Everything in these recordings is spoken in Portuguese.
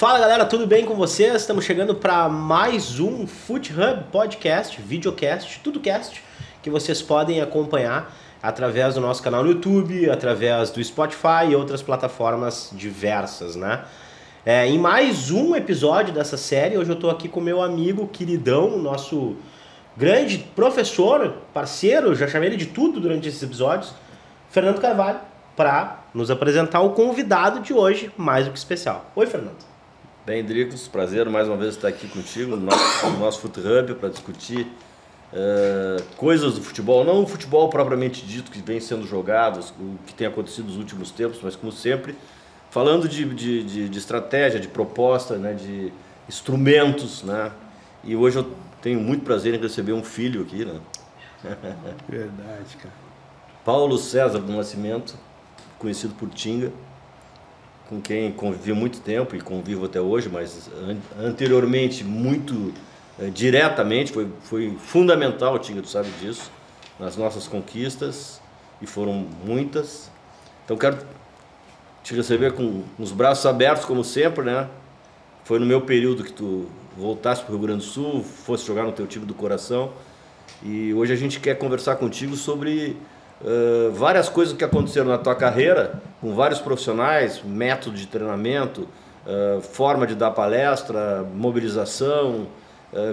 Fala galera, tudo bem com vocês? Estamos chegando para mais um FootHub Podcast, videocast, tudo cast, que vocês podem acompanhar através do nosso canal no YouTube, através do Spotify e outras plataformas diversas, né? Em mais um episódio dessa série, hoje eu estou aqui com meu amigo queridão, nosso grande professor, parceiro, já chamei ele de tudo durante esses episódios, Fernando Carvalho, para nos apresentar o convidado de hoje, mais do que especial. Oi, Fernando. Bem, Dricos, prazer mais uma vez estar aqui contigo no nosso FootHub para discutir coisas do futebol, não o futebol propriamente dito que vem sendo jogado, o que tem acontecido nos últimos tempos, mas como sempre, falando de estratégia, de proposta, né, de instrumentos, né? E hoje eu tenho muito prazer em receber um filho aqui, né? Verdade, cara. Paulo César do Nascimento, conhecido por Tinga, com quem convivi muito tempo e convivo até hoje, mas anteriormente muito diretamente, foi fundamental, Tinga, tu sabe disso, nas nossas conquistas, e foram muitas. Então quero te receber com os braços abertos, como sempre, né? Foi no meu período que tu voltasse para o Rio Grande do Sul, fosse jogar no teu time do coração, e hoje a gente quer conversar contigo sobre várias coisas que aconteceram na tua carreira, com vários profissionais, método de treinamento, forma de dar palestra, mobilização,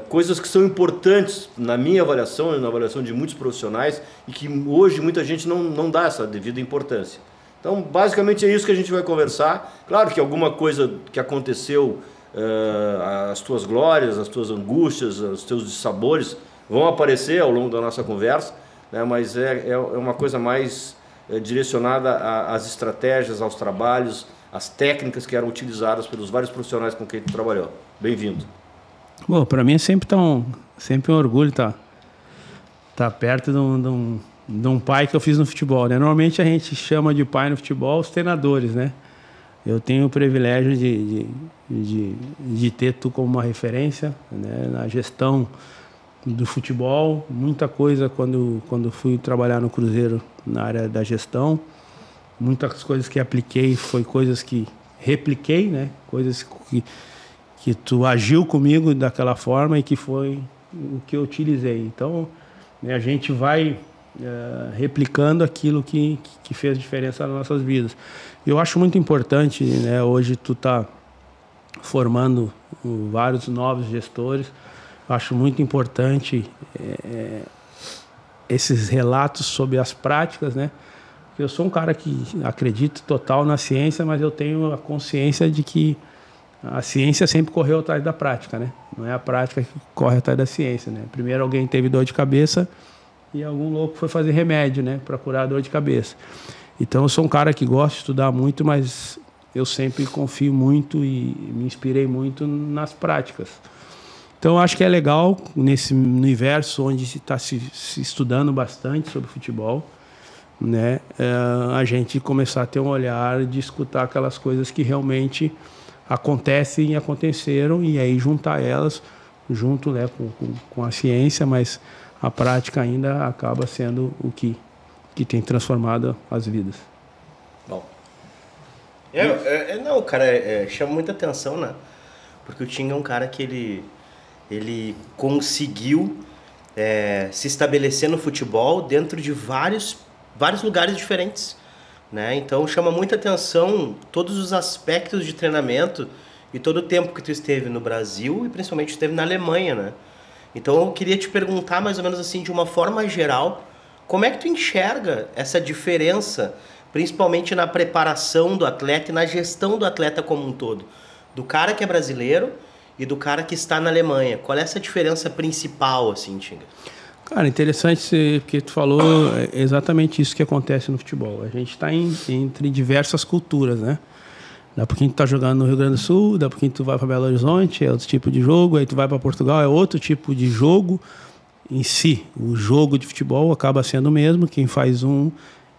coisas que são importantes na minha avaliação e na avaliação de muitos profissionais e que hoje muita gente não dá essa devida importância. Então, basicamente é isso que a gente vai conversar. Claro que alguma coisa que aconteceu, as tuas glórias, as tuas angústias, os teus dissabores vão aparecer ao longo da nossa conversa, né? Mas é uma coisa mais direcionada às estratégias, aos trabalhos, às técnicas que eram utilizadas pelos vários profissionais com quem tu trabalhou. Bem-vindo. Bom, para mim é sempre um orgulho estar perto de um pai que eu fiz no futebol, né? Normalmente a gente chama de pai no futebol os treinadores, né? Eu tenho o privilégio de ter tu como uma referência, né, na gestão do futebol, muita coisa quando fui trabalhar no Cruzeiro na área da gestão, muitas coisas que apliquei foi coisas que repliquei, né? Coisas que tu agiu comigo daquela forma e que foi o que eu utilizei. Então, né, a gente vai replicando aquilo que fez diferença nas nossas vidas. Eu acho muito importante, né, hoje tu tá formando vários novos gestores. Eu acho muito importante esses relatos sobre as práticas, né? Eu sou um cara que acredita total na ciência, mas eu tenho a consciência de que a ciência sempre correu atrás da prática, né? Não é a prática que corre atrás da ciência, né? Primeiro alguém teve dor de cabeça e algum louco foi fazer remédio, né, para curar a dor de cabeça. Então eu sou um cara que gosta de estudar muito, mas eu sempre confio muito e me inspirei muito nas práticas. Então, eu acho que é legal, nesse universo onde se está se estudando bastante sobre futebol, né, a gente começar a ter um olhar de escutar aquelas coisas que realmente acontecem e aconteceram, e aí juntar elas junto, né, com a ciência, mas a prática ainda acaba sendo o que tem transformado as vidas. Bom. Não, cara, chama muita atenção, né? Porque o Tinga é um cara que ele conseguiu se estabelecer no futebol dentro de vários lugares diferentes, né? Então chama muita atenção todos os aspectos de treinamento e todo o tempo que tu esteve no Brasil e principalmente esteve na Alemanha, né? Então eu queria te perguntar mais ou menos assim, de uma forma geral, como é que tu enxerga essa diferença, principalmente na preparação do atleta e na gestão do atleta como um todo, do cara que é brasileiro e do cara que está na Alemanha? Qual é essa diferença principal, assim, Tinga? Cara, interessante porque tu falou exatamente isso que acontece no futebol. A gente está entre diversas culturas, né? Dá pra quem tu tá jogando no Rio Grande do Sul, dá pra quem tu vai para Belo Horizonte, é outro tipo de jogo, aí tu vai para Portugal, é outro tipo de jogo em si. O jogo de futebol acaba sendo o mesmo, quem faz um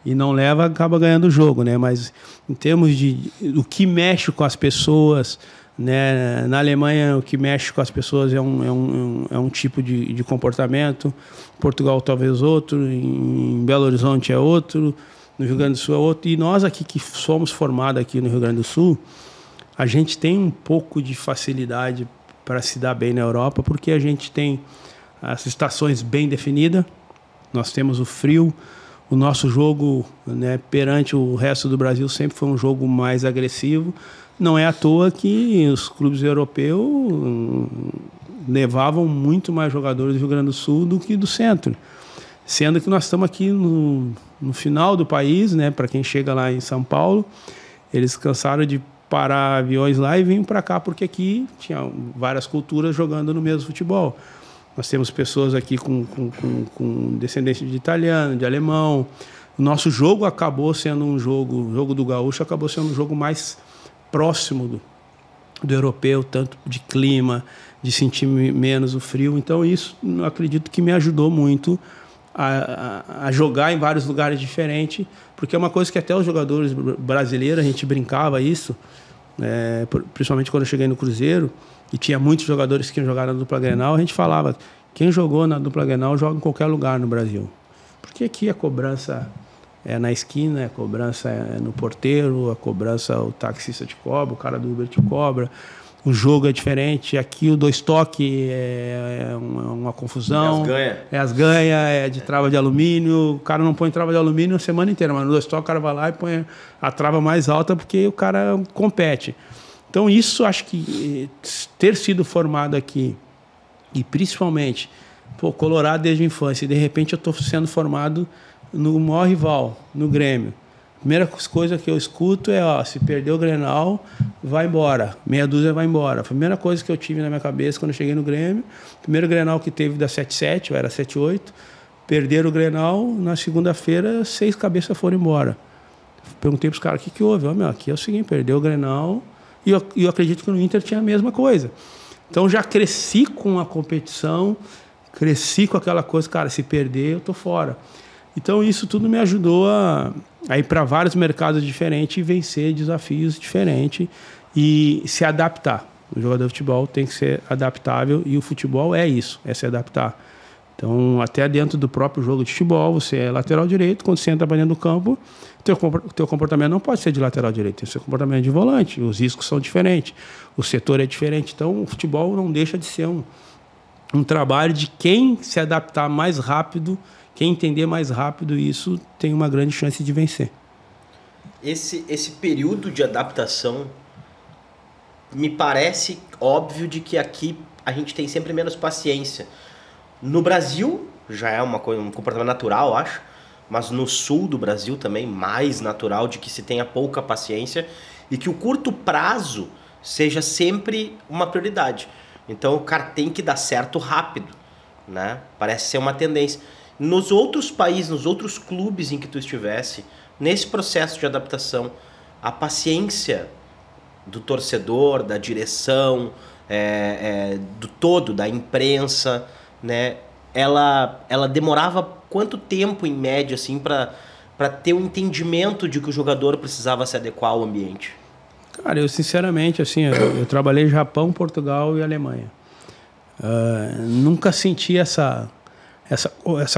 e não leva acaba ganhando o jogo, né? Mas em termos de o que mexe com as pessoas, né? Na Alemanha, o que mexe com as pessoas é um tipo de comportamento. Portugal talvez outro, em Belo Horizonte é outro, no Rio Grande do Sul é outro. E nós aqui que somos formados aqui no Rio Grande do Sul, A gente tem um pouco de facilidade para se dar bem na Europa, porque a gente tem as estações bem definidas, nós temos o frio, o nosso jogo, né, perante o resto do Brasil sempre foi um jogo mais agressivo. Não é à toa que os clubes europeus levavam muito mais jogadores do Rio Grande do Sul do que do centro. Sendo que nós estamos aqui no final do país, né, para quem chega lá em São Paulo, eles cansaram de parar aviões lá e vêm para cá, porque aqui tinha várias culturas jogando no mesmo futebol. Nós temos pessoas aqui com descendência de italiano, de alemão. O nosso jogo acabou sendo o jogo do gaúcho acabou sendo um jogo mais próximo do europeu, tanto de clima, de sentir menos o frio. Então isso, eu acredito que me ajudou muito a jogar em vários lugares diferentes, porque é uma coisa que até os jogadores brasileiros, a gente brincava isso, principalmente quando eu cheguei no Cruzeiro, e tinha muitos jogadores que jogaram na dupla Grenal, a gente falava, quem jogou na dupla Grenal joga em qualquer lugar no Brasil. Porque aqui a cobrança é na esquina, a cobrança é no porteiro, a cobrança o taxista te cobra, o cara do Uber te cobra, o jogo é diferente, aqui o dois toques é uma confusão. É as ganha, é de trava de alumínio, o cara não põe trava de alumínio a semana inteira, mas no dois toques o cara vai lá e põe a trava mais alta porque o cara compete. Então isso, acho que ter sido formado aqui, e principalmente, Colorado desde a infância, e de repente eu estou sendo formado no maior rival, no Grêmio. A primeira coisa que eu escuto é, se perder o Grenal, vai embora, meia dúzia vai embora. A primeira coisa que eu tive na minha cabeça quando eu cheguei no Grêmio, o primeiro Grenal que teve da 7-7, eu era 7-8, perderam o Grenal, na segunda-feira 6 cabeças foram embora. Perguntei para os caras, o que houve? Aqui é o seguinte, perdeu o Grenal, e eu acredito que no Inter tinha a mesma coisa. Então já cresci com a competição, cresci com aquela coisa, cara, se perder eu tô fora. Então isso tudo me ajudou a ir para vários mercados diferentes e vencer desafios diferentes e se adaptar. O jogador de futebol tem que ser adaptável e o futebol é isso, é se adaptar. Então, até dentro do próprio jogo de futebol, você é lateral direito, quando você entra para dentro do campo, o teu comportamento não pode ser de lateral direito, tem que ser comportamento de volante, os riscos são diferentes, o setor é diferente. Então, o futebol não deixa de ser um trabalho de quem se adaptar mais rápido, quem entender mais rápido isso, tem uma grande chance de vencer. Esse período de adaptação me parece óbvio de que aqui a gente tem sempre menos paciência. No Brasil já é um comportamento natural, acho, mas no sul do Brasil também mais natural de que se tenha pouca paciência e que o curto prazo seja sempre uma prioridade. Então o cara tem que dar certo rápido, né? Parece ser uma tendência. Nos outros países, nos outros clubes em que tu estivesse, nesse processo de adaptação, a paciência do torcedor, da direção, do todo, da imprensa, né? Ela demorava quanto tempo, em média, assim, para ter um entendimento de que o jogador precisava se adequar ao ambiente? Cara, eu sinceramente, assim, eu trabalhei em Japão, Portugal e Alemanha. Nunca senti essa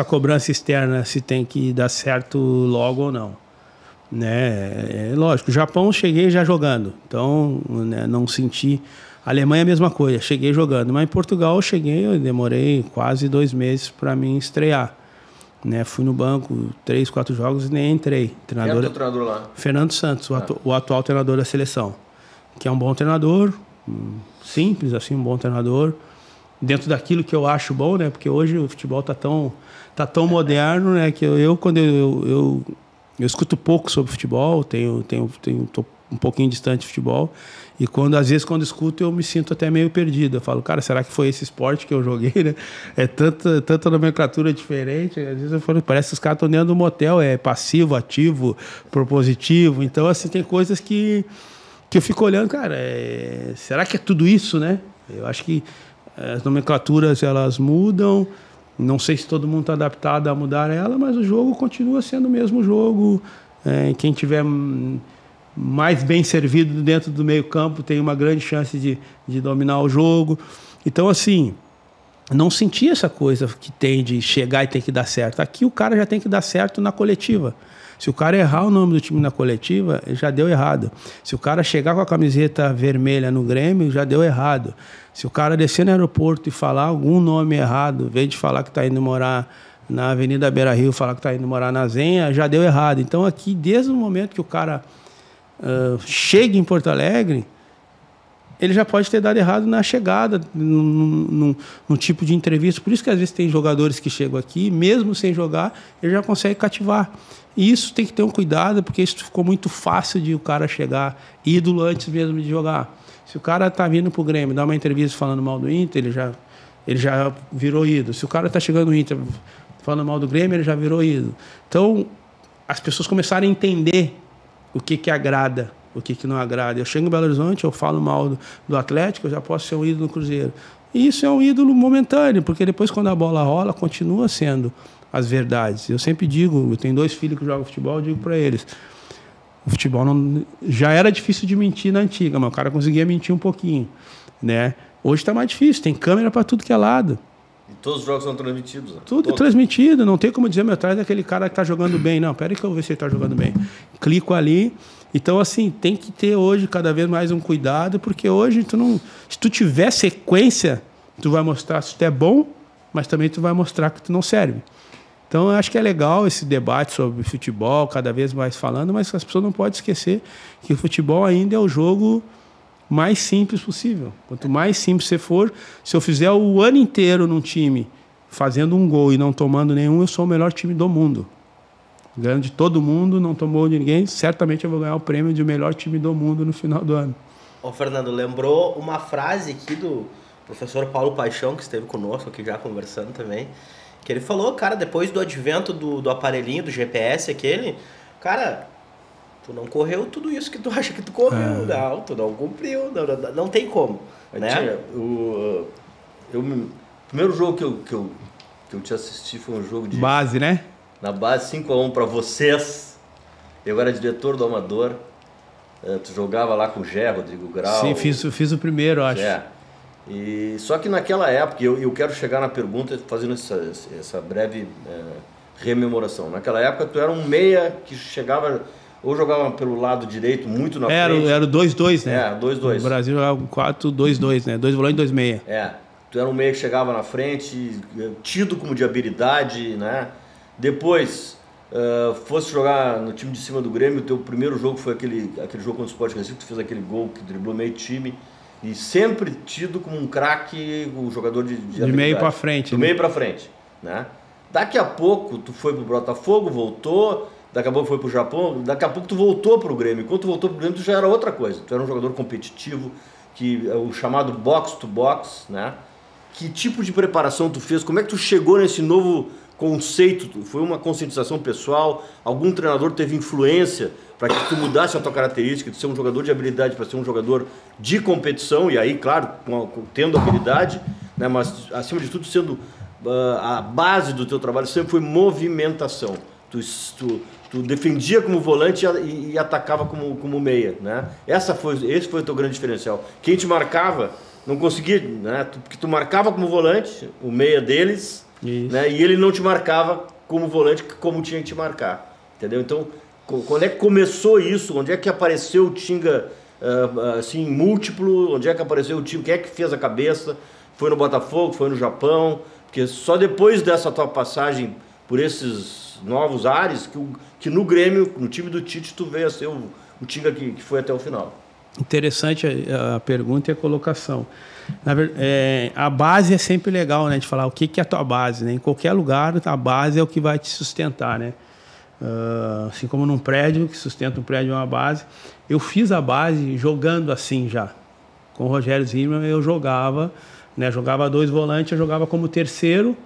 cobrança externa se tem que dar certo logo ou não. Né? Lógico, o Japão eu cheguei já jogando, então, né, não senti. A Alemanha é a mesma coisa, cheguei jogando. Mas em Portugal eu demorei quase 2 meses para me estrear. Né? Fui no banco 3, 4 jogos e nem entrei. Quem era o treinador lá? Fernando Santos, o atual treinador da seleção. Que é um bom treinador, simples, assim, um bom treinador. Dentro daquilo que eu acho bom, né? Porque hoje o futebol tá tão moderno, né? Que quando eu escuto pouco sobre futebol, tô um pouquinho distante de futebol, e às vezes quando escuto eu me sinto até meio perdido. Eu falo, cara, será que foi esse esporte que eu joguei, né? É tanta nomenclatura diferente. Às vezes eu falo, parece que os caras estão dentro de um motel, é passivo, ativo, propositivo. Então, assim, tem coisas que eu fico olhando, cara, será que é tudo isso, né? Eu acho que as nomenclaturas, elas mudam. Não sei se todo mundo está adaptado a mudar ela, mas o jogo continua sendo o mesmo jogo. Quem tiver mais bem servido dentro do meio campo tem uma grande chance de dominar o jogo. Então, assim, não sentia essa coisa que tem de chegar e ter que dar certo. Aqui o cara já tem que dar certo na coletiva. Se o cara errar o nome do time na coletiva, já deu errado. Se o cara chegar com a camiseta vermelha no Grêmio, já deu errado. Se o cara descer no aeroporto e falar algum nome errado, em vez de falar que está indo morar na Avenida Beira-Rio, falar que está indo morar na Zenha, já deu errado. Então aqui, desde o momento que o cara chega em Porto Alegre, ele já pode ter dado errado na chegada, no tipo de entrevista. Por isso que às vezes tem jogadores que chegam aqui, mesmo sem jogar, ele já consegue cativar. E isso tem que ter um cuidado, porque isso ficou muito fácil de o cara chegar ídolo antes mesmo de jogar. Se o cara está vindo para o Grêmio, dá uma entrevista falando mal do Inter, ele já virou ídolo. Se o cara está chegando no Inter falando mal do Grêmio, ele já virou ídolo. Então, as pessoas começaram a entender o que agrada, o que não agrada. Eu chego em Belo Horizonte, eu falo mal do Atlético, eu já posso ser um ídolo no Cruzeiro. E isso é um ídolo momentâneo, porque depois, quando a bola rola, continua sendo as verdades. Eu sempre digo, eu tenho 2 filhos que jogam futebol, eu digo para eles, o futebol já era difícil de mentir na antiga, mas o cara conseguia mentir um pouquinho, né? Hoje está mais difícil, tem câmera para tudo que é lado. E todos os jogos são transmitidos. Né? Tudo é transmitido, não tem como dizer, meu, atrás daquele cara que está jogando bem. Não, peraí que eu vou ver se ele está jogando bem. Clico ali. Então, assim, tem que ter hoje cada vez mais um cuidado, porque hoje se tu tiver sequência, tu vai mostrar se tu é bom, mas também tu vai mostrar que tu não serve. Então, eu acho que é legal esse debate sobre futebol, cada vez mais falando, mas as pessoas não podem esquecer que o futebol ainda é o jogo mais simples possível. Quanto mais simples você for, se eu fizer o ano inteiro num time fazendo um gol e não tomando nenhum, eu sou o melhor time do mundo. Ganhando de todo mundo, não tomou de ninguém, certamente eu vou ganhar o prêmio de melhor time do mundo no final do ano. Ô, Fernando, lembrou uma frase aqui do professor Paulo Paixão, que esteve conosco aqui já conversando também, que ele falou, cara, depois do advento do aparelhinho, do GPS aquele, cara, tu não correu tudo isso que tu acha que tu correu, não, tu não cumpriu, não tem como, né? O primeiro jogo que eu te assisti foi um jogo de... Base, né? Na base, 5-1 para vocês. Eu era diretor do Amador. Tu jogava lá com o Gé, Rodrigo Grau. Sim, fiz o primeiro, acho. E só que naquela época, eu quero chegar na pergunta fazendo essa breve rememoração. Naquela época, tu era um meia que chegava, ou jogava pelo lado direito, muito na frente. Era o 2-2, né? 2-2. O Brasil jogava 4-2-2, né? 2 volantes e 2 meia. Tu era um meia que chegava na frente, tido como de habilidade, né? Depois, fosse jogar no time de cima do Grêmio, o teu primeiro jogo foi aquele jogo contra o Sport Recife, tu fez aquele gol que driblou meio time, e sempre tido como um craque, um jogador de meio para frente. Do meio para frente, né? Daqui a pouco, tu foi pro Botafogo, voltou, daqui a pouco foi pro Japão, daqui a pouco tu voltou pro Grêmio. Quando tu voltou pro Grêmio, tu já era outra coisa, tu era um jogador competitivo, o chamado box to box, né? Que tipo de preparação tu fez? Como é que tu chegou nesse novo conceito? Foi uma conscientização pessoal? Algum treinador teve influência para que tu mudasse a tua característica de ser um jogador de habilidade para ser um jogador de competição? E aí, claro, tendo habilidade, né, mas acima de tudo sendo a base do teu trabalho sempre foi movimentação. Tu defendia como volante e atacava como meia, né? Esse foi o teu grande diferencial. Quem te marcava não conseguia, né? Porque tu marcava como volante, o meia deles, né? E ele não te marcava como volante como tinha que te marcar, entendeu? Então, quando é que começou isso? Onde é que apareceu o Tinga assim, múltiplo? Onde é que apareceu o time? Quem é que fez a cabeça? Foi no Botafogo? Foi no Japão? Porque só depois dessa tua passagem por esses novos ares que no Grêmio, no time do Tite, tu veio a ser o Tinga que foi até o final. Interessante a pergunta e a colocação. Na verdade, a base é sempre legal, né? De falar o que é a tua base, né? Em qualquer lugar, a base é o que vai te sustentar, né? Assim como num prédio, que sustenta um prédio é uma base. Eu fiz a base jogando assim já. Com o Rogério Zimmermann eu jogava, né? Jogava 2 volantes, eu jogava como terceiro.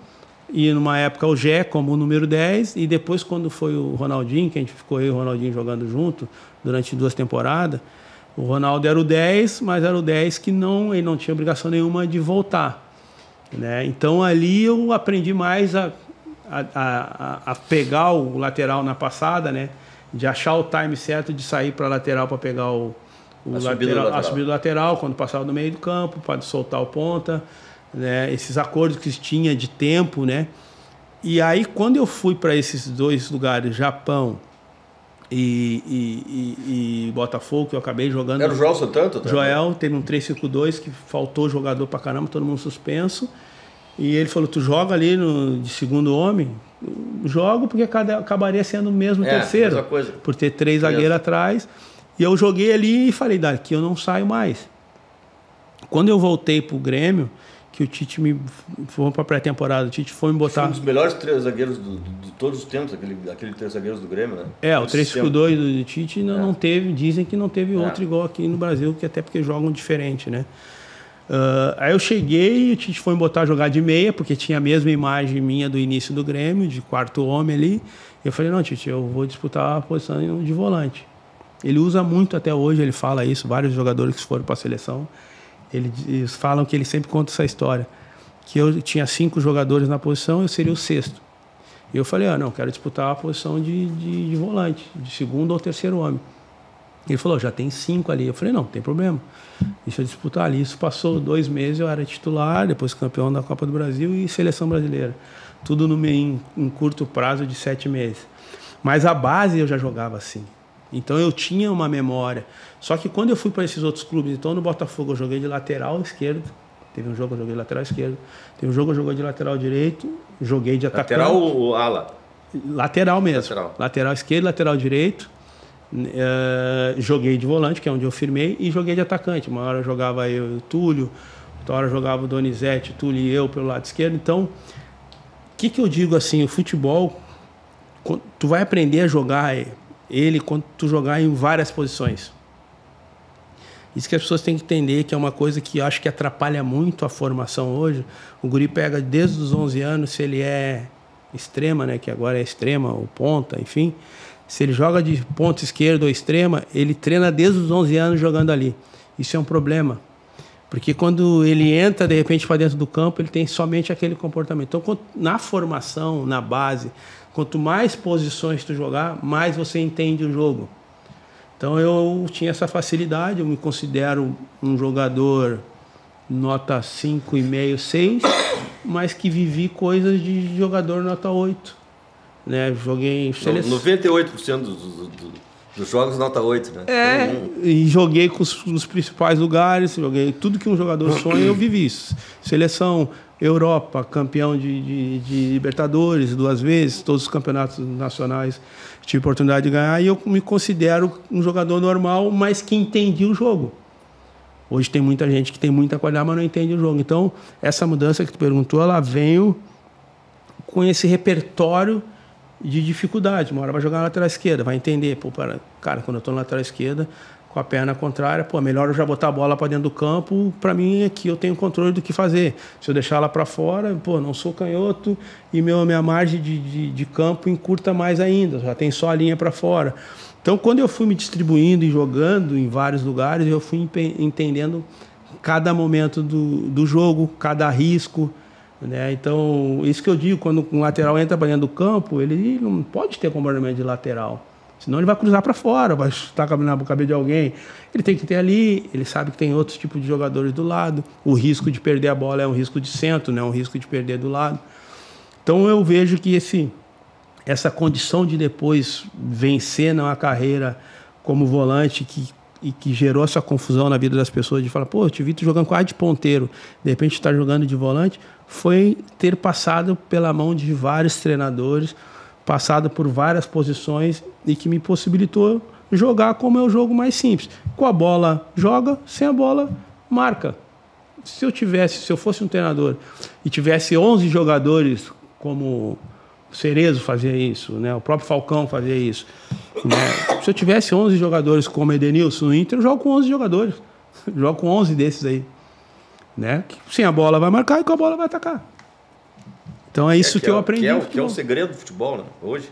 E numa época o Gé como número 10. E depois quando foi o Ronaldinho, que a gente ficou eu e o Ronaldinho jogando junto durante 2 temporadas, o Ronaldo era o 10, mas era o 10 que ele não tinha obrigação nenhuma de voltar, né? Então ali eu aprendi mais a pegar o lateral na passada, né? De achar o time certo de sair para a lateral para pegar a subida do lateral quando passava no meio do campo, para soltar o ponta. né? Esses acordos que tinha de tempo, né? E aí, quando eu fui para esses dois lugares, Japão e Botafogo, que eu acabei jogando... Era o Joel tanto? Joel, teve um 3-5-2 que faltou jogador pra caramba, todo mundo suspenso. E ele falou, tu joga ali de segundo homem? Jogo porque acabaria sendo o mesmo terceiro. Mesma coisa. Por ter 3 zagueiros atrás. E eu joguei ali e falei, daqui eu não saio mais. Quando eu voltei pro Grêmio, que o Tite foi para pré-temporada, o Tite foi me botar... Foi um dos melhores 3 zagueiros de todos os tempos, aquele 3 zagueiros do Grêmio, né? O 3-5-2 do Tite não teve, dizem que não teve outro igual aqui no Brasil, que até porque jogam diferente, né? Aí eu cheguei e o Tite foi me botar a jogar de meia, porque tinha a mesma imagem minha do início do Grêmio, de quarto homem ali. Eu falei, não, Tite, eu vou disputar a posição de volante. Ele usa muito até hoje, ele fala isso, vários jogadores que foram para a seleção, eles falam que ele sempre conta essa história, que eu tinha 5 jogadores na posição, eu seria o 6º. E eu falei, não, quero disputar a posição de volante, de segundo ou terceiro homem. Ele falou, já tem 5 ali. Eu falei, não tem problema, deixa eu disputar ali. Isso passou 2 meses, eu era titular, depois campeão da Copa do Brasil e seleção brasileira. Tudo em curto prazo de 7 meses. Mas a base eu já jogava assim. Então eu tinha uma memória. Só que quando eu fui para esses outros clubes, então no Botafogo eu joguei de lateral esquerdo. Teve um jogo que eu joguei de lateral esquerdo. Teve um jogo que eu joguei de lateral direito. Joguei de atacante. Lateral ou ala? Lateral mesmo. Lateral esquerdo, lateral direito. Joguei de volante, que é onde eu firmei, e joguei de atacante. Uma hora eu jogava eu e o Túlio, outra hora eu jogava o Donizete, o Túlio e eu pelo lado esquerdo. Então, o que eu digo assim, o futebol, tu vai aprender a jogar ele quando tu jogar em várias posições. Isso que as pessoas têm que entender, que é uma coisa que eu acho que atrapalha muito a formação hoje. O guri pega desde os 11 anos, se ele é extrema, né, que agora é extrema ou ponta, enfim, se ele joga de ponta esquerda ou extrema, ele treina desde os 11 anos jogando ali. Isso é um problema, porque quando ele entra de repente para dentro do campo, ele tem somente aquele comportamento. Então, na formação, na base, quanto mais posições tu jogar, mais você entende o jogo. Então eu tinha essa facilidade, eu me considero um jogador nota 5,5, 6, mas que vivi coisas de jogador nota 8. Né? Joguei em seleção. 98% dos jogos nota 8, né? E joguei nos principais lugares, joguei tudo que um jogador sonha, eu vivi isso. Seleção, Europa, campeão de Libertadores 2 vezes, todos os campeonatos nacionais tive oportunidade de ganhar, e eu me considero um jogador normal, mas que entendi o jogo. Hoje tem muita gente que tem muita qualidade, mas não entende o jogo. Então, essa mudança que tu perguntou, ela veio com esse repertório de dificuldade. Uma hora vai jogar na lateral esquerda, vai entender. Cara, quando eu estou na lateral esquerda, com a perna contrária, melhor eu já botar a bola para dentro do campo. Para mim, aqui eu tenho controle do que fazer. Se eu deixar ela para fora, não sou canhoto e minha margem de campo encurta mais ainda. Já tem só a linha para fora. Então, quando eu fui me distribuindo e jogando em vários lugares, eu fui entendendo cada momento do jogo, cada risco. Né? Então, isso que eu digo, quando um lateral entra para dentro do campo, ele não pode ter comportamento de lateral. Senão ele vai cruzar para fora, vai chutar na cabeça de alguém. Ele tem que ter ali, ele sabe que tem outros tipos de jogadores do lado. O risco de perder a bola é um risco de centro, né? Um risco de perder do lado. Então eu vejo que essa condição de depois vencer na carreira como volante, que gerou essa confusão na vida das pessoas, de falar, eu te vi tu jogando quase de ponteiro, de repente tu tá jogando de volante, foi ter passado pela mão de vários treinadores, passado por várias posições e que me possibilitou jogar como é o jogo mais simples. Com a bola, joga, sem a bola, marca. Se eu fosse um treinador e tivesse 11 jogadores, como o Cerezo fazia isso, né? O próprio Falcão fazia isso. Né? Se eu tivesse 11 jogadores como Edenilson no Inter, eu jogo com 11 jogadores. Eu jogo com 11 desses aí. Né? Sem a bola vai marcar e com a bola vai atacar. Então é isso que eu aprendi. Que é o segredo do futebol, né? Hoje.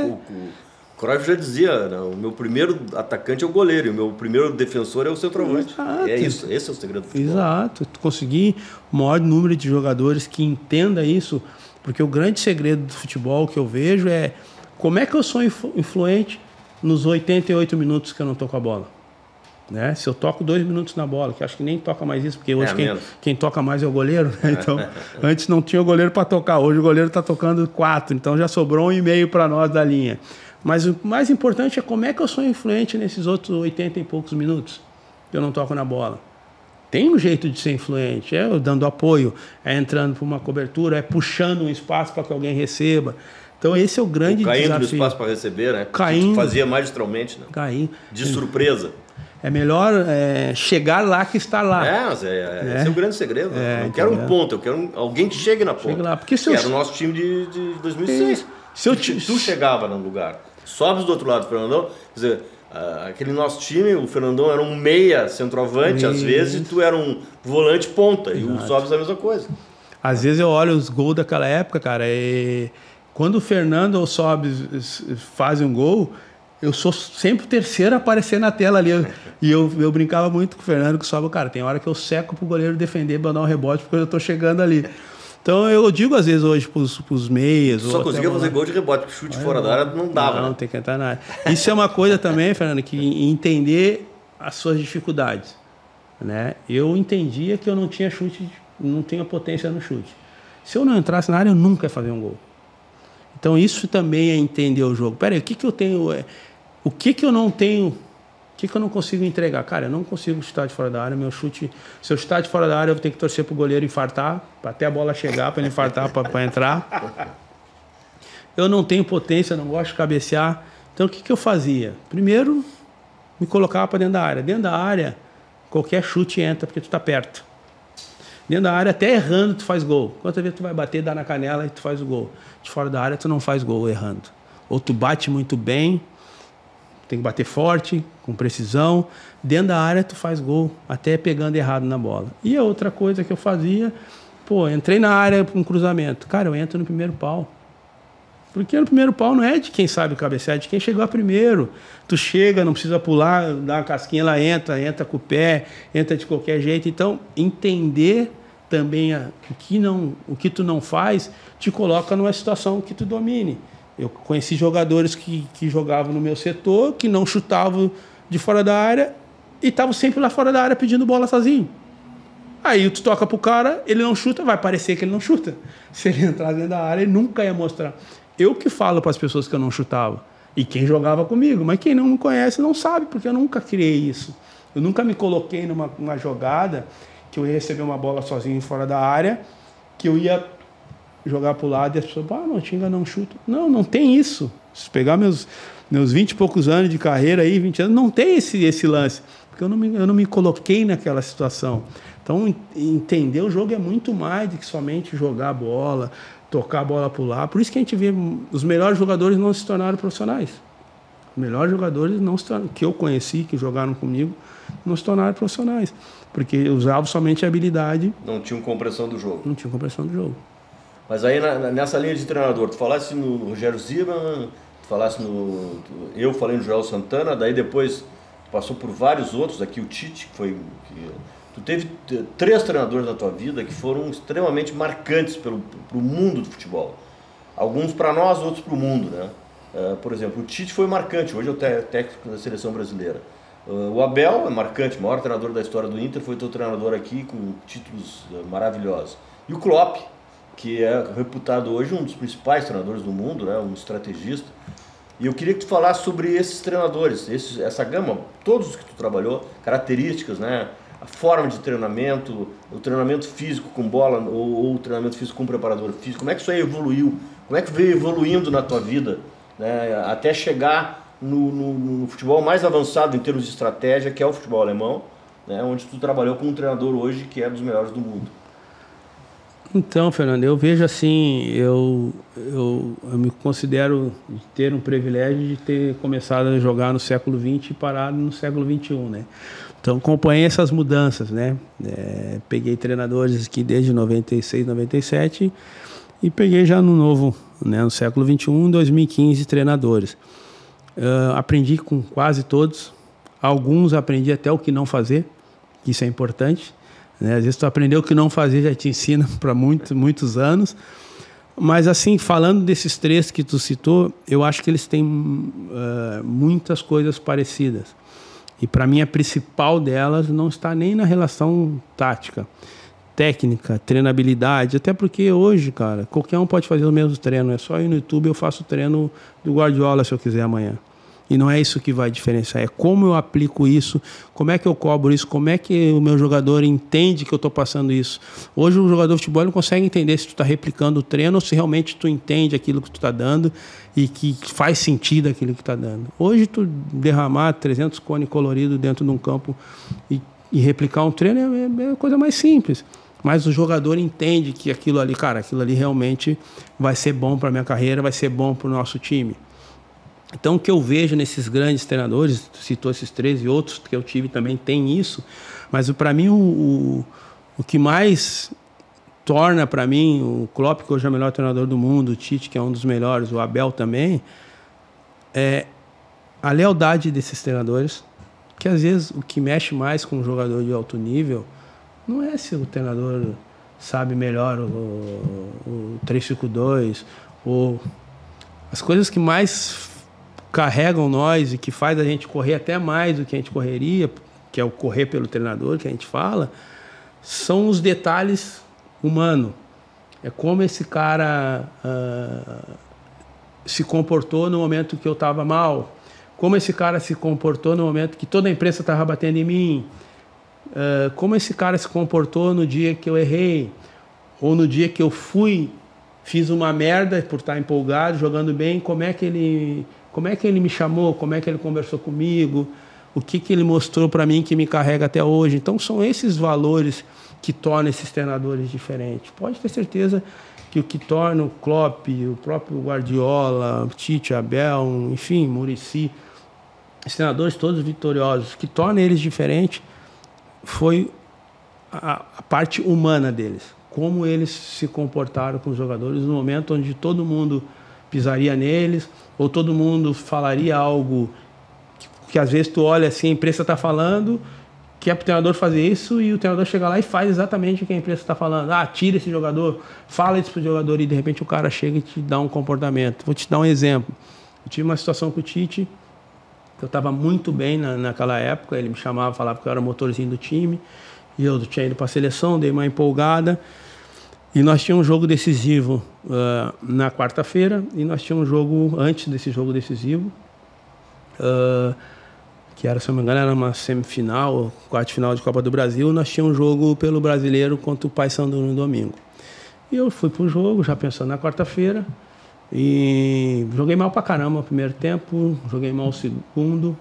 O Cruyff já dizia, né? O meu primeiro atacante é o goleiro e o meu primeiro defensor é o centroavante. É isso, esse é o segredo do futebol. Exato. Tu conseguir o maior número de jogadores que entenda isso, porque o grande segredo do futebol que eu vejo é como é que eu sou influente nos 88 minutos que eu não tô com a bola. né? Se eu toco 2 minutos na bola, que acho que nem toca mais isso, porque hoje quem toca mais é o goleiro, né? Então, antes não tinha o goleiro para tocar, hoje o goleiro está tocando 4, então já sobrou 1,5 para nós da linha. Mas o mais importante é como é que eu sou influente nesses outros 80 e poucos minutos que eu não toco na bola. Tem um jeito de ser influente, é eu dando apoio, é entrando para uma cobertura, é puxando um espaço para que alguém receba. Então esse é o grande desafio. Caindo no espaço para receber, né? Caindo. Que fazia magistralmente, né? Caindo. De surpresa. É melhor chegar lá que estar lá. Esse é o grande segredo. Eu não quero um ponto, eu quero alguém que chegue na ponta. Chegue lá. Porque que era o nosso time de 2006. Se tu chegava num lugar, sobes do outro lado do Fernandão, quer dizer, aquele nosso time, o Fernandão era um meia centroavante, às vezes, e tu era um volante ponta. Exato. E o Sobis é a mesma coisa. Às vezes eu olho os gols daquela época, cara, quando o Fernando ou o Sobis fazem um gol, eu sou sempre o terceiro a aparecer na tela ali. E eu brincava muito com o Fernando, que o Sobis, cara, tem hora que eu seco pro goleiro defender para dar um rebote, porque eu tô chegando ali. Então eu digo às vezes hoje pros meias... Só conseguia fazer gol de rebote, porque chute fora da área não dava. Não, tem que entrar na área. Isso é uma coisa também, Fernando, que entender as suas dificuldades, né? Eu entendia que eu não tinha chute, não tinha potência no chute. Se eu não entrasse na área, eu nunca ia fazer um gol. Então isso também é entender o jogo. Peraí, o que eu tenho... O que eu não tenho... O que eu não consigo entregar? Cara, eu não consigo chutar de fora da área. Meu chute... Se eu chutar de fora da área, eu vou ter que torcer pro goleiro infartar, para até a bola chegar, para ele infartar, para entrar. Eu não tenho potência, não gosto de cabecear. Então o que eu fazia? Primeiro, me colocava para dentro da área. Dentro da área, qualquer chute entra, porque tu está perto. Dentro da área, até errando, tu faz gol. Quantas vezes tu vai bater, dá na canela e tu faz o gol? De fora da área, tu não faz gol errando. Ou tu bate muito bem, tem que bater forte, com precisão. Dentro da área, tu faz gol, até pegando errado na bola. E a outra coisa que eu fazia, entrei na área para um cruzamento. Cara, eu entro no primeiro pau. Porque no primeiro pau não é de quem sabe cabecear, é de quem chegou primeiro. Tu chega, não precisa pular, dá uma casquinha, ela entra com o pé, entra de qualquer jeito. Então, entender também o que tu não faz, te coloca numa situação que tu domine. Eu conheci jogadores que jogavam no meu setor, que não chutavam de fora da área e estavam sempre lá fora da área pedindo bola sozinho. Aí tu toca pro cara, ele não chuta, vai parecer que ele não chuta. Se ele entrar dentro da área, ele nunca ia mostrar. Eu que falo para as pessoas que eu não chutava. E quem jogava comigo. Mas quem não me conhece não sabe, porque eu nunca criei isso. Eu nunca me coloquei numa jogada que eu ia receber uma bola sozinho fora da área, que eu ia jogar para o lado e as pessoas, não, Tinga não chuta. Não tem isso. Se pegar meus 20 e poucos anos de carreira aí, 20 anos, não tem esse lance. Porque eu não me coloquei naquela situação. Então, entender o jogo é muito mais do que somente jogar a bola, tocar a bola para o lado. Por isso que a gente vê os melhores jogadores não se tornaram profissionais. Os melhores jogadores não se tornaram, que eu conheci, que jogaram comigo, não se tornaram profissionais. Porque usavam somente a habilidade. Não tinham compreensão do jogo. Não tinham compreensão do jogo. Mas aí nessa linha de treinador, tu falasse no Rogério Zimmermann, tu falasse eu falei no Joel Santana, daí depois passou por vários outros, aqui o Tite, tu teve 3 treinadores na tua vida que foram extremamente marcantes pro mundo do futebol. Alguns para nós, outros para o mundo, né? Por exemplo, o Tite foi marcante, hoje é o técnico da seleção brasileira. O Abel é marcante, o maior treinador da história do Inter, foi teu treinador aqui com títulos maravilhosos. E o Klopp, que é reputado hoje um dos principais treinadores do mundo, né? Um estrategista. E eu queria que tu falasse sobre esses treinadores, essa gama, todos os que tu trabalhou, características, né? A forma de treinamento, o treinamento físico com bola ou o treinamento físico com preparador físico, como é que isso aí evoluiu? Como é que veio evoluindo na tua vida, né? Até chegar no futebol mais avançado em termos de estratégia, que é o futebol alemão, né? Onde tu trabalhou com um treinador hoje que é dos melhores do mundo. Então, Fernando, eu vejo assim, eu me considero ter um privilégio de ter começado a jogar no século XX e parado no século XXI, né? Então, acompanhei essas mudanças, né? Peguei treinadores aqui desde 96, 97 e peguei já no novo, né? No século XXI, 2015, treinadores. Aprendi com quase todos. Alguns aprendi até o que não fazer, que isso é importante. Né? Às vezes tu aprendeu o que não fazer, já te ensina para muitos anos. Mas assim, falando desses 3 que tu citou, eu acho que eles têm muitas coisas parecidas. E para mim a principal delas não está nem na relação tática, técnica, treinabilidade, até porque hoje, cara, qualquer um pode fazer o mesmo treino, é só ir no YouTube, eu faço o treino do Guardiola se eu quiser amanhã. E não é isso que vai diferenciar, é como eu aplico isso, como é que eu cobro isso, como é que o meu jogador entende que eu estou passando isso. Hoje o jogador de futebol não consegue entender se tu está replicando o treino ou se realmente tu entende aquilo que tu está dando e que faz sentido aquilo que tu está dando. Hoje tu derramar 300 cones coloridos dentro de um campo e replicar um treino é a coisa mais simples. Mas o jogador entende que aquilo ali, cara, aquilo ali realmente vai ser bom para a minha carreira, vai ser bom para o nosso time. Então, o que eu vejo nesses grandes treinadores, citou esses 3 e outros que eu tive também, tem isso. Mas, para mim, o que mais torna, para mim, o Klopp, que hoje é o melhor treinador do mundo, o Tite, que é um dos melhores, o Abel também, é a lealdade desses treinadores, que às vezes o que mexe mais com um jogador de alto nível não é se o treinador sabe melhor o 3-5-2 ou as coisas que mais carregam nós e que faz a gente correr até mais do que a gente correria, que é o correr pelo treinador que a gente fala, são os detalhes humanos. É como esse cara se comportou no momento que eu estava mal, como esse cara se comportou no momento que toda a imprensa estava batendo em mim, como esse cara se comportou no dia que eu errei, ou no dia que eu fiz uma merda por estar empolgado, jogando bem, como é que ele me chamou, como é que ele conversou comigo, o que ele mostrou para mim que me carrega até hoje. Então são esses valores que tornam esses treinadores diferentes. Pode ter certeza que o que torna o Klopp, o próprio Guardiola, o Tite, Abel, enfim, Muricy, os treinadores todos vitoriosos, que torna eles diferentes foi a parte humana deles. Como eles se comportaram com os jogadores no momento onde todo mundo pisaria neles, ou todo mundo falaria algo que às vezes tu olha assim, a imprensa está falando, que é para o treinador fazer isso, e o treinador chega lá e faz exatamente o que a imprensa está falando. Tira esse jogador, fala isso para o jogador, e de repente o cara chega e te dá um comportamento. Vou te dar um exemplo. Eu tive uma situação com o Tite, que eu estava muito bem naquela época, ele me chamava, falava que eu era o motorzinho do time, e eu tinha ido para a seleção, dei uma empolgada, e nós tínhamos um jogo decisivo na quarta-feira, e nós tínhamos um jogo antes desse jogo decisivo, que era, se não me engano, era uma semifinal, quarta final de Copa do Brasil. Nós tínhamos um jogo pelo Brasileiro contra o Paysandu no domingo. E eu fui pro jogo, já pensando na quarta-feira, e joguei mal pra caramba no primeiro tempo, joguei mal o segundo.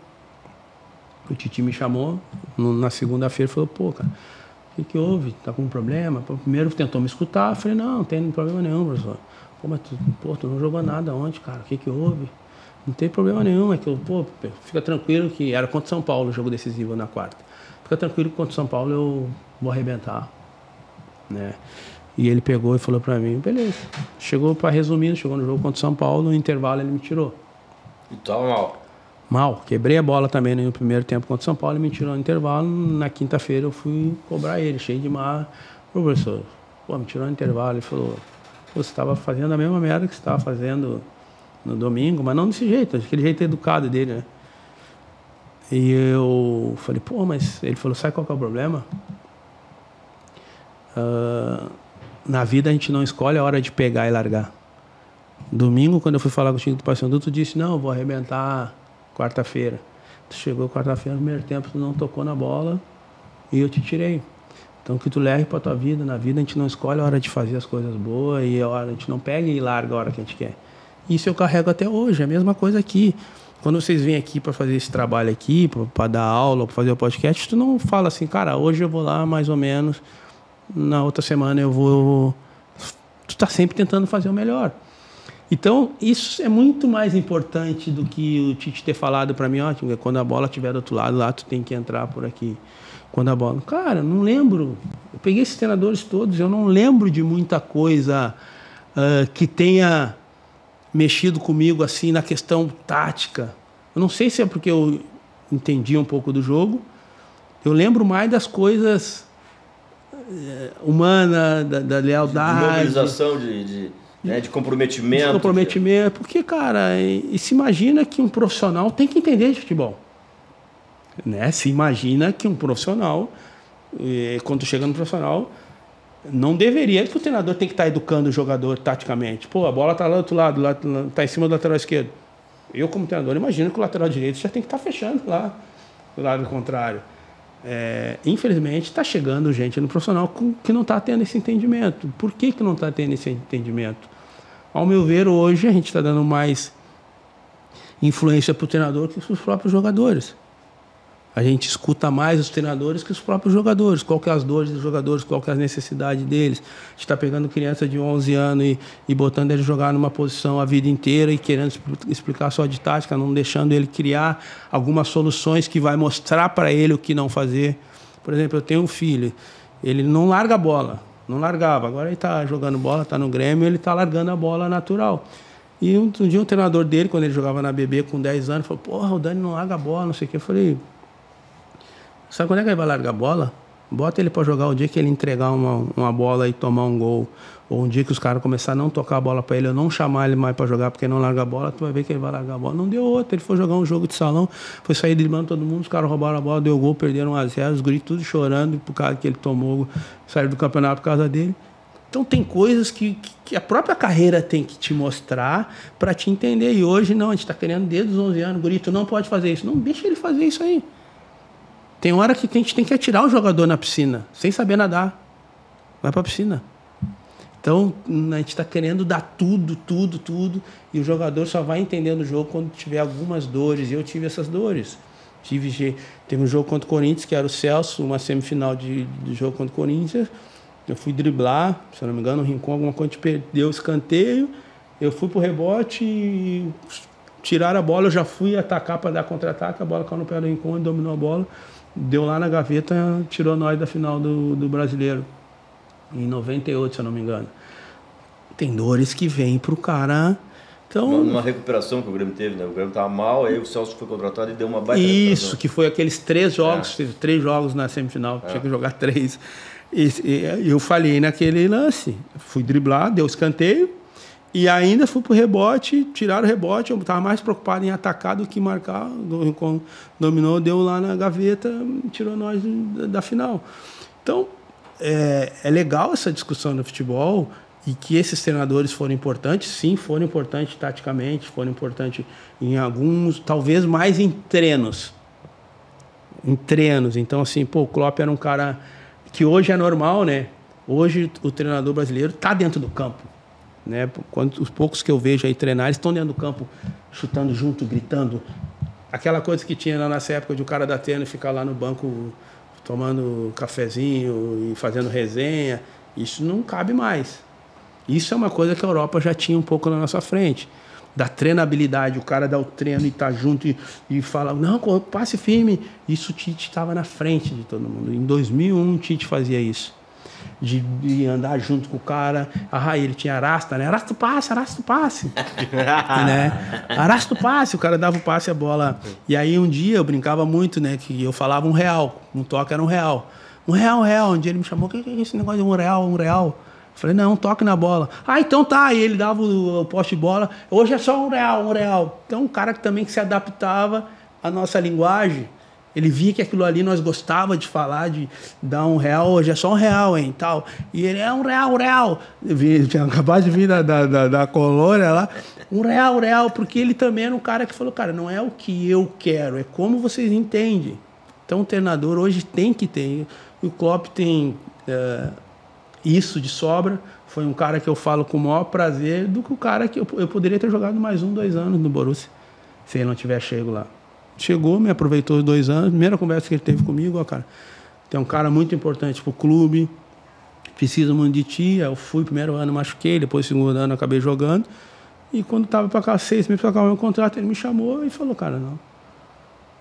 O Tite me chamou na segunda-feira e falou: pô, cara, o que houve? Tá com um problema? Primeiro tentou me escutar, eu falei: não tem problema nenhum, professor. Pô, mas tu não jogou nada ontem, cara, o que houve? Não tem problema nenhum, é que fica tranquilo que era contra o São Paulo o jogo decisivo na quarta. Fica tranquilo que contra o São Paulo eu vou arrebentar, né? E ele pegou e falou pra mim: beleza. Chegou no jogo contra o São Paulo, no intervalo ele me tirou. E tava mal? Mal, quebrei a bola também no primeiro tempo contra o São Paulo, ele me tirou no intervalo. Na quinta-feira eu fui cobrar ele, cheio de mar. Professor, me tirou no intervalo. Ele falou: você estava fazendo a mesma merda que você estava fazendo no domingo, mas não desse jeito, aquele jeito educado dele, né? E eu falei: mas ele falou: sabe qual que é o problema? Na vida a gente não escolhe a hora de pegar e largar. Domingo, quando eu fui falar com o time do Paysandu, tu disse: não, eu vou arrebentar quarta-feira. Tu chegou quarta-feira no primeiro tempo, tu não tocou na bola e eu te tirei. Então que tu leve pra tua vida. Na vida a gente não escolhe a hora de fazer as coisas boas e a gente não pega e larga a hora que a gente quer. Isso eu carrego até hoje, é a mesma coisa aqui. Quando vocês vêm aqui para fazer esse trabalho aqui, para dar aula, para fazer o podcast, tu não fala assim: cara, hoje eu vou lá mais ou menos, na outra semana eu vou... Tu tá sempre tentando fazer o melhor. Então, isso é muito mais importante do que o Tite ter falado para mim: quando a bola estiver do outro lado, lá tu tem que entrar por aqui. Quando a bola... Cara, não lembro. Eu peguei esses treinadores todos, eu não lembro de muita coisa que tenha mexido comigo assim na questão tática. Eu não sei se é porque eu entendi um pouco do jogo. Eu lembro mais das coisas humanas, da lealdade. De mobilização, de comprometimento. De comprometimento. Porque, cara, e se imagina que um profissional tem que entender de futebol. né? Se imagina que um profissional, quando chega no profissional, não deveria que o treinador tem que estar educando o jogador taticamente. Pô, a bola está lá do outro lado, está em cima do lateral esquerdo. Eu, como treinador, imagino que o lateral direito já tem que estar fechando lá do lado contrário. Infelizmente, está chegando gente no profissional que não está tendo esse entendimento. Por que não está tendo esse entendimento? Ao meu ver, hoje a gente está dando mais influência para o treinador que para os próprios jogadores. A gente escuta mais os treinadores que os próprios jogadores. Qual que é as dores dos jogadores, qual que é a necessidade deles. A gente está pegando criança de 11 anos e botando ele jogar numa posição a vida inteira e querendo explicar só de tática, não deixando ele criar algumas soluções que vai mostrar para ele o que não fazer. Por exemplo, eu tenho um filho, ele não larga a bola, não largava. Agora ele está jogando bola, está no Grêmio, ele está largando a bola natural. E um dia um treinador dele, quando ele jogava na BB com 10 anos, falou, porra, o Dani não larga a bola, não sei o quê. Eu falei... Sabe quando é que ele vai largar a bola? Bota ele para jogar o dia que ele entregar uma bola e tomar um gol. Ou um dia que os caras começarem a não tocar a bola para ele, ou não chamar ele mais para jogar porque não larga a bola, tu vai ver que ele vai largar a bola. Não deu outra. Ele foi jogar um jogo de salão, foi sair driblando todo mundo, os caras roubaram a bola, deu gol, perderam 1-0, os guris tudo chorando por causa que ele tomou, saiu do campeonato por causa dele. Então tem coisas que a própria carreira tem que te mostrar para te entender. E hoje não, a gente está querendo desde os 11 anos, guri, tu não pode fazer isso. Não deixa ele fazer isso aí. Tem hora que a gente tem que atirar o jogador na piscina, sem saber nadar. Vai para a piscina. Então, a gente está querendo dar tudo, e o jogador só vai entendendo o jogo quando tiver algumas dores. E eu tive essas dores. Teve um jogo contra o Corinthians, que era o Celso, uma semifinal de jogo contra o Corinthians. Eu fui driblar, se eu não me engano, no Rincon, alguma coisa, a gente perdeu o escanteio. Eu fui pro rebote e tiraram a bola, eu já fui atacar para dar contra-ataque, a bola caiu no pé do Rincon e dominou a bola. Deu lá na gaveta, tirou nós da final do Brasileiro. Em 98, se eu não me engano. Tem dores que vêm pro cara. Então, numa recuperação que o Grêmio teve, né? O Grêmio estava mal, aí o Celso foi contratado e deu uma baita isso, recuperação. Que foi aqueles 3 jogos, teve 3 jogos na semifinal, tinha que jogar 3. E eu falhei naquele lance. Fui driblar, deu escanteio, e ainda fui pro rebote, tiraram o rebote, eu estava mais preocupado em atacar do que marcar. Dominou, deu lá na gaveta, tirou nós da final. Então, é legal essa discussão no futebol, e que esses treinadores foram importantes, sim, foram importantes taticamente, foram importantes em alguns, talvez mais em treinos. Então, assim, o Klopp era um cara que hoje é normal, né? Hoje o treinador brasileiro está dentro do campo, né? Os poucos que eu vejo aí treinar, eles estão dentro do campo, chutando junto, gritando. Aquela coisa que tinha na nossa época de o cara da tênis ficar lá no banco tomando cafezinho e fazendo resenha, isso não cabe mais. Isso é uma coisa que a Europa já tinha um pouco na nossa frente. Da treinabilidade, o cara dá o treino e tá junto e fala, não, passe firme. Isso o Tite estava na frente de todo mundo. Em 2001 o Tite fazia isso. De andar junto com o cara. Ele tinha arasta, né? Arasta o passe. Né? Arasta o passe, o cara dava o passe e a bola. E aí um dia eu brincava muito, né? Que eu falava R$1, um toque era R$1. R$1. Um dia ele me chamou, o que é esse negócio de R$1? Falei, não, um toque na bola. Então tá. E ele dava o poste de bola. Hoje é só R$1. Então um cara que também se adaptava à nossa linguagem. Ele via que aquilo ali nós gostava de falar, de dar R$1, hoje é só R$1, hein, tal. E ele é R$1. Eu tinha acabado de vir da colônia lá. R$1, porque ele também era um cara que falou, cara, não é o que eu quero, é como vocês entendem. Então o treinador hoje tem que ter. O Klopp tem isso de sobra. Foi um cara que eu falo com o maior prazer do que o cara que eu poderia ter jogado mais 2 anos no Borussia, se ele não tiver chego lá. Chegou, me aproveitou os 2 anos. Primeira conversa que ele teve comigo, cara, tem um cara muito importante pro clube, precisa muito de ti. Eu fui, primeiro ano machuquei, depois segundo ano acabei jogando. E quando estava para cá 6 meses para acabar o meu contrato, ele me chamou e falou, cara, não,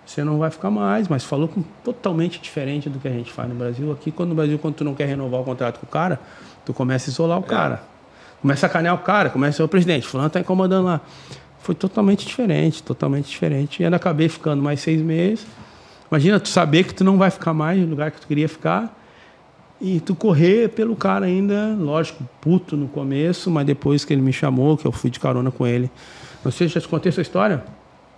você não vai ficar mais, mas falou totalmente diferente do que a gente faz no Brasil. Aqui, quando no Brasil, quando tu não quer renovar o contrato com o cara, tu começa a isolar o cara. Começa a sacanear o cara, começa a ser o presidente, fulano tá incomodando lá. Foi totalmente diferente. E ainda acabei ficando mais 6 meses. Imagina tu saber que tu não vai ficar mais no lugar que tu queria ficar e tu correr pelo cara ainda, lógico, puto no começo, mas depois que ele me chamou, que eu fui de carona com ele. Não sei se já te contei essa história?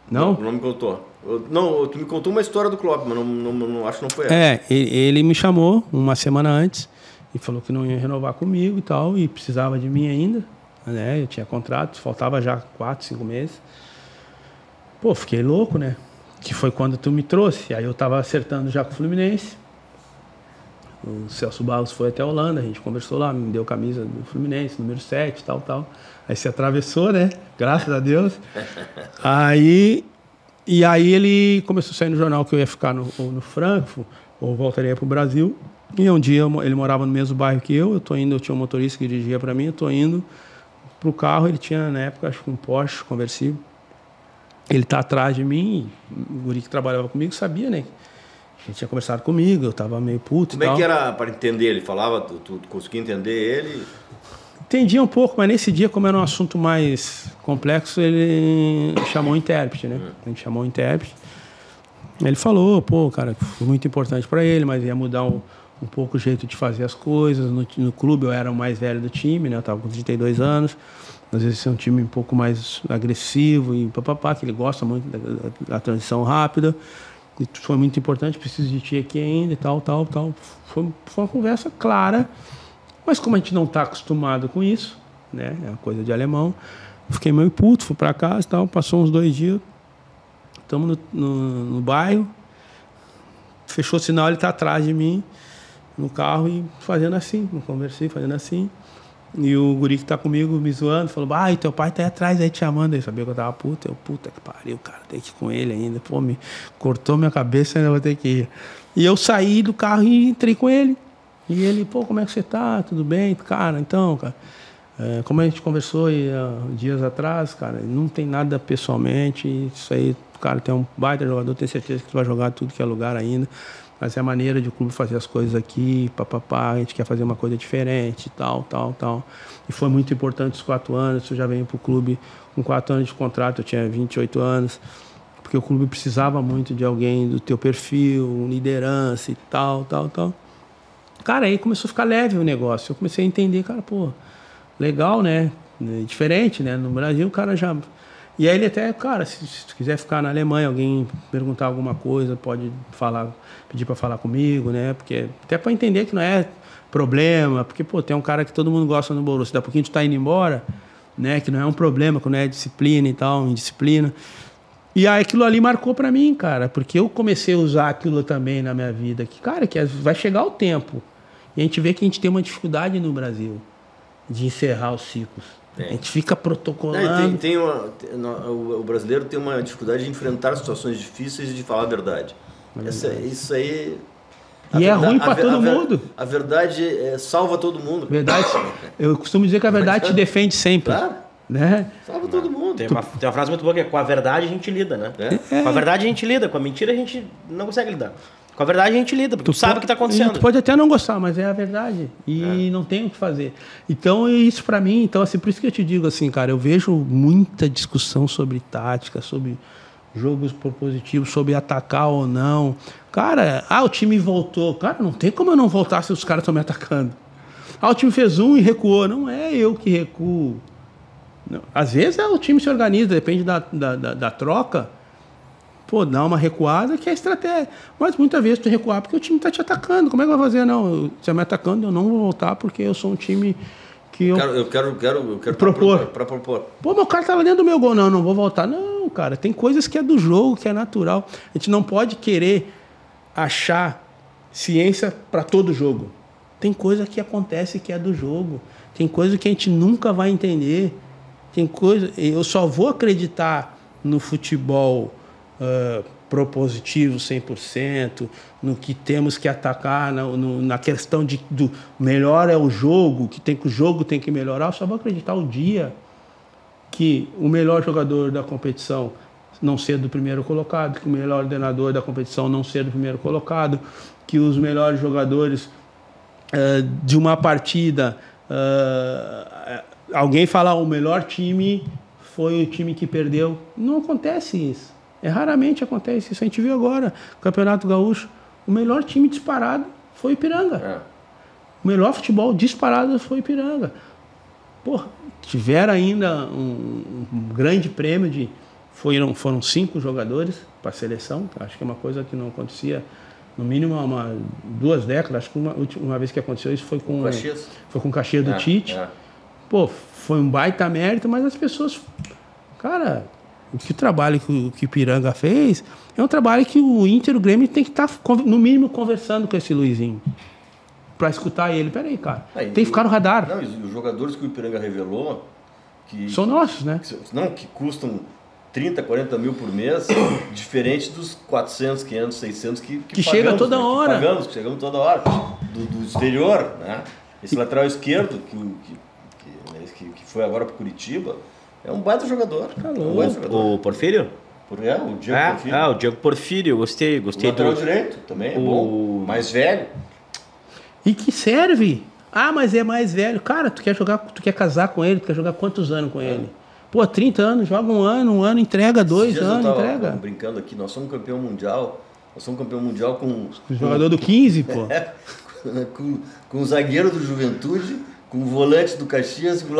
Não? Não me contou. Não, tu me contou uma história do Klopp, mas não acho que não foi essa. Ele me chamou uma semana antes e falou que não ia renovar comigo e tal, e precisava de mim ainda, né? Eu tinha contrato, faltava já 4, 5 meses. Pô, fiquei louco, né? Que foi quando tu me trouxe. Aí eu tava acertando já com o Fluminense. O Celso Barros foi até a Holanda, a gente conversou lá, me deu camisa do Fluminense, número 7, tal. Aí se atravessou, né? Graças a Deus. E aí ele começou a sair no jornal que eu ia ficar no Frankfurt, ou voltaria para o Brasil. E um dia ele morava no mesmo bairro que eu tinha um motorista que dirigia para mim, eu tô indo pro carro, ele tinha na época acho que um Porsche conversível. Ele tá atrás de mim, o guri que trabalhava comigo sabia, né? Ele tinha conversado comigo, eu tava meio puto e tal. Como é que era para entender? Ele falava, tu conseguia entender ele? Entendia um pouco, mas nesse dia, como era um assunto mais complexo, ele chamou o intérprete, né? A gente chamou o intérprete. Ele falou, pô, cara, foi muito importante para ele, mas ia mudar um pouco o jeito de fazer as coisas. No clube eu era o mais velho do time, né? Eu tava com 32 anos. Às vezes é um time um pouco mais agressivo e papapá, que ele gosta muito da transição rápida. E foi muito importante, preciso de ti aqui ainda e tal. Foi uma conversa clara, mas como a gente não está acostumado com isso, né? É uma coisa de alemão. Fiquei meio puto, fui para casa e tal, passou uns 2 dias. Estamos no bairro, fechou o sinal, ele está atrás de mim no carro e fazendo assim, não conversei, fazendo assim. E o guri que tá comigo me zoando, falou, teu pai tá aí atrás aí te chamando. Ele sabia que eu tava puto. Puta que pariu, cara, tem que ir com ele ainda. Pô, me cortou minha cabeça, ainda vou ter que ir. E eu saí do carro e entrei com ele. E ele, pô, como é que você tá? Tudo bem? Cara, então, cara, como a gente conversou dias atrás, cara, não tem nada pessoalmente. Isso aí, cara, tem um baita jogador, tenho certeza que tu vai jogar tudo que é lugar ainda. Mas é a maneira de o clube fazer as coisas aqui, papapá, a gente quer fazer uma coisa diferente, tal. E foi muito importante os 4 anos, eu já venho pro clube com 4 anos de contrato, eu tinha 28 anos, porque o clube precisava muito de alguém do teu perfil, liderança e tal. Cara, aí começou a ficar leve o negócio, eu comecei a entender, cara, pô, legal, né? Diferente, né? No Brasil o cara já... E aí ele até, cara, se quiser ficar na Alemanha, alguém perguntar alguma coisa, pode pedir para falar comigo, né? Porque até para entender que não é problema, porque, pô, tem um cara que todo mundo gosta no Borussia, daqui a pouquinho tu tá indo embora, né? Que não é um problema, que não é disciplina e tal, indisciplina. E aí aquilo ali marcou para mim, cara, porque eu comecei a usar aquilo também na minha vida, que, cara, que vai chegar o tempo. E a gente vê que a gente tem uma dificuldade no Brasil de encerrar os ciclos. A gente fica protocolando. O brasileiro tem uma dificuldade de enfrentar situações difíceis e de falar a verdade. Isso aí... E é ruim para todo mundo. A verdade salva todo mundo. Verdade, eu costumo dizer que a verdade te defende sempre. Claro. Né? Salva todo mundo. Tem uma frase muito boa que é: com a verdade a gente lida, né? Com a verdade a gente lida, com a mentira a gente não consegue lidar. Com a verdade a gente lida, porque tu sabe o que está acontecendo. Tu pode até não gostar, mas é a verdade. E não tem o que fazer. Então, isso para mim, então, assim, por isso que eu te digo assim, cara, eu vejo muita discussão sobre tática, sobre jogos propositivos, sobre atacar ou não. Cara, o time voltou. Cara, não tem como eu não voltar se os caras estão me atacando. O time fez e recuou. Não é eu que recuo. Não. Às vezes o time se organiza, depende da troca. Pô, dá uma recuada que é estratégia. Mas muitas vezes tu recuar porque o time tá te atacando. Como é que vai fazer? Não, você me atacando, eu não vou voltar porque eu sou um time que eu quero propor. Pra propor. Pô, meu cara tava dentro do meu gol. Não vou voltar. Não, cara, tem coisas que é do jogo, que é natural. A gente não pode querer achar ciência para todo jogo. Tem coisa que acontece que é do jogo. Tem coisa que a gente nunca vai entender. Tem coisa... Eu só vou acreditar no futebol propositivo 100%, no que temos que atacar, na questão do melhor é o jogo, que o jogo tem que melhorar. Eu só vou acreditar o dia que o melhor jogador da competição não ser do primeiro colocado, que o melhor ordenador da competição não ser do primeiro colocado, que os melhores jogadores de uma partida, alguém falar o melhor time foi o time que perdeu. Não acontece isso. Raramente acontece isso. A gente viu agora, Campeonato Gaúcho, o melhor time disparado foi Ipiranga. O melhor futebol disparado foi Ipiranga. Porra, tiveram ainda um grande prêmio de foram 5 jogadores para a seleção. Acho que é uma coisa que não acontecia, no mínimo, há 2 décadas. Acho que uma vez que aconteceu isso foi com o Caxias do Tite. Pô, foi um baita mérito, mas as pessoas... Cara, o trabalho que o Ipiranga fez é um trabalho que o Inter e o Grêmio tem que estar, no mínimo, conversando com esse Luizinho. Para escutar ele. Peraí, cara. Tem que ficar no radar. Não, e os jogadores que o Ipiranga revelou... São nossos, né? Que custam 30, 40 mil por mês, diferente dos 400, 500, 600 que pagamos, chega toda hora. Que chegamos toda hora. Do exterior, né? Esse lateral esquerdo, que foi agora para Curitiba, é um baita jogador. O Porfírio? O Diego Porfírio. O Diego Porfírio, eu gostei. O lateral direito também é bom, mais velho. E que serve... mas é mais velho. Cara, tu quer casar com ele, tu quer jogar quantos anos com ele? Pô, 30 anos, joga um ano entrega, 2 anos, entrega. Brincando aqui, nós somos campeão mundial. Com... O jogador do 15, pô. com o zagueiro do Juventude, com o volante do Caxias e com o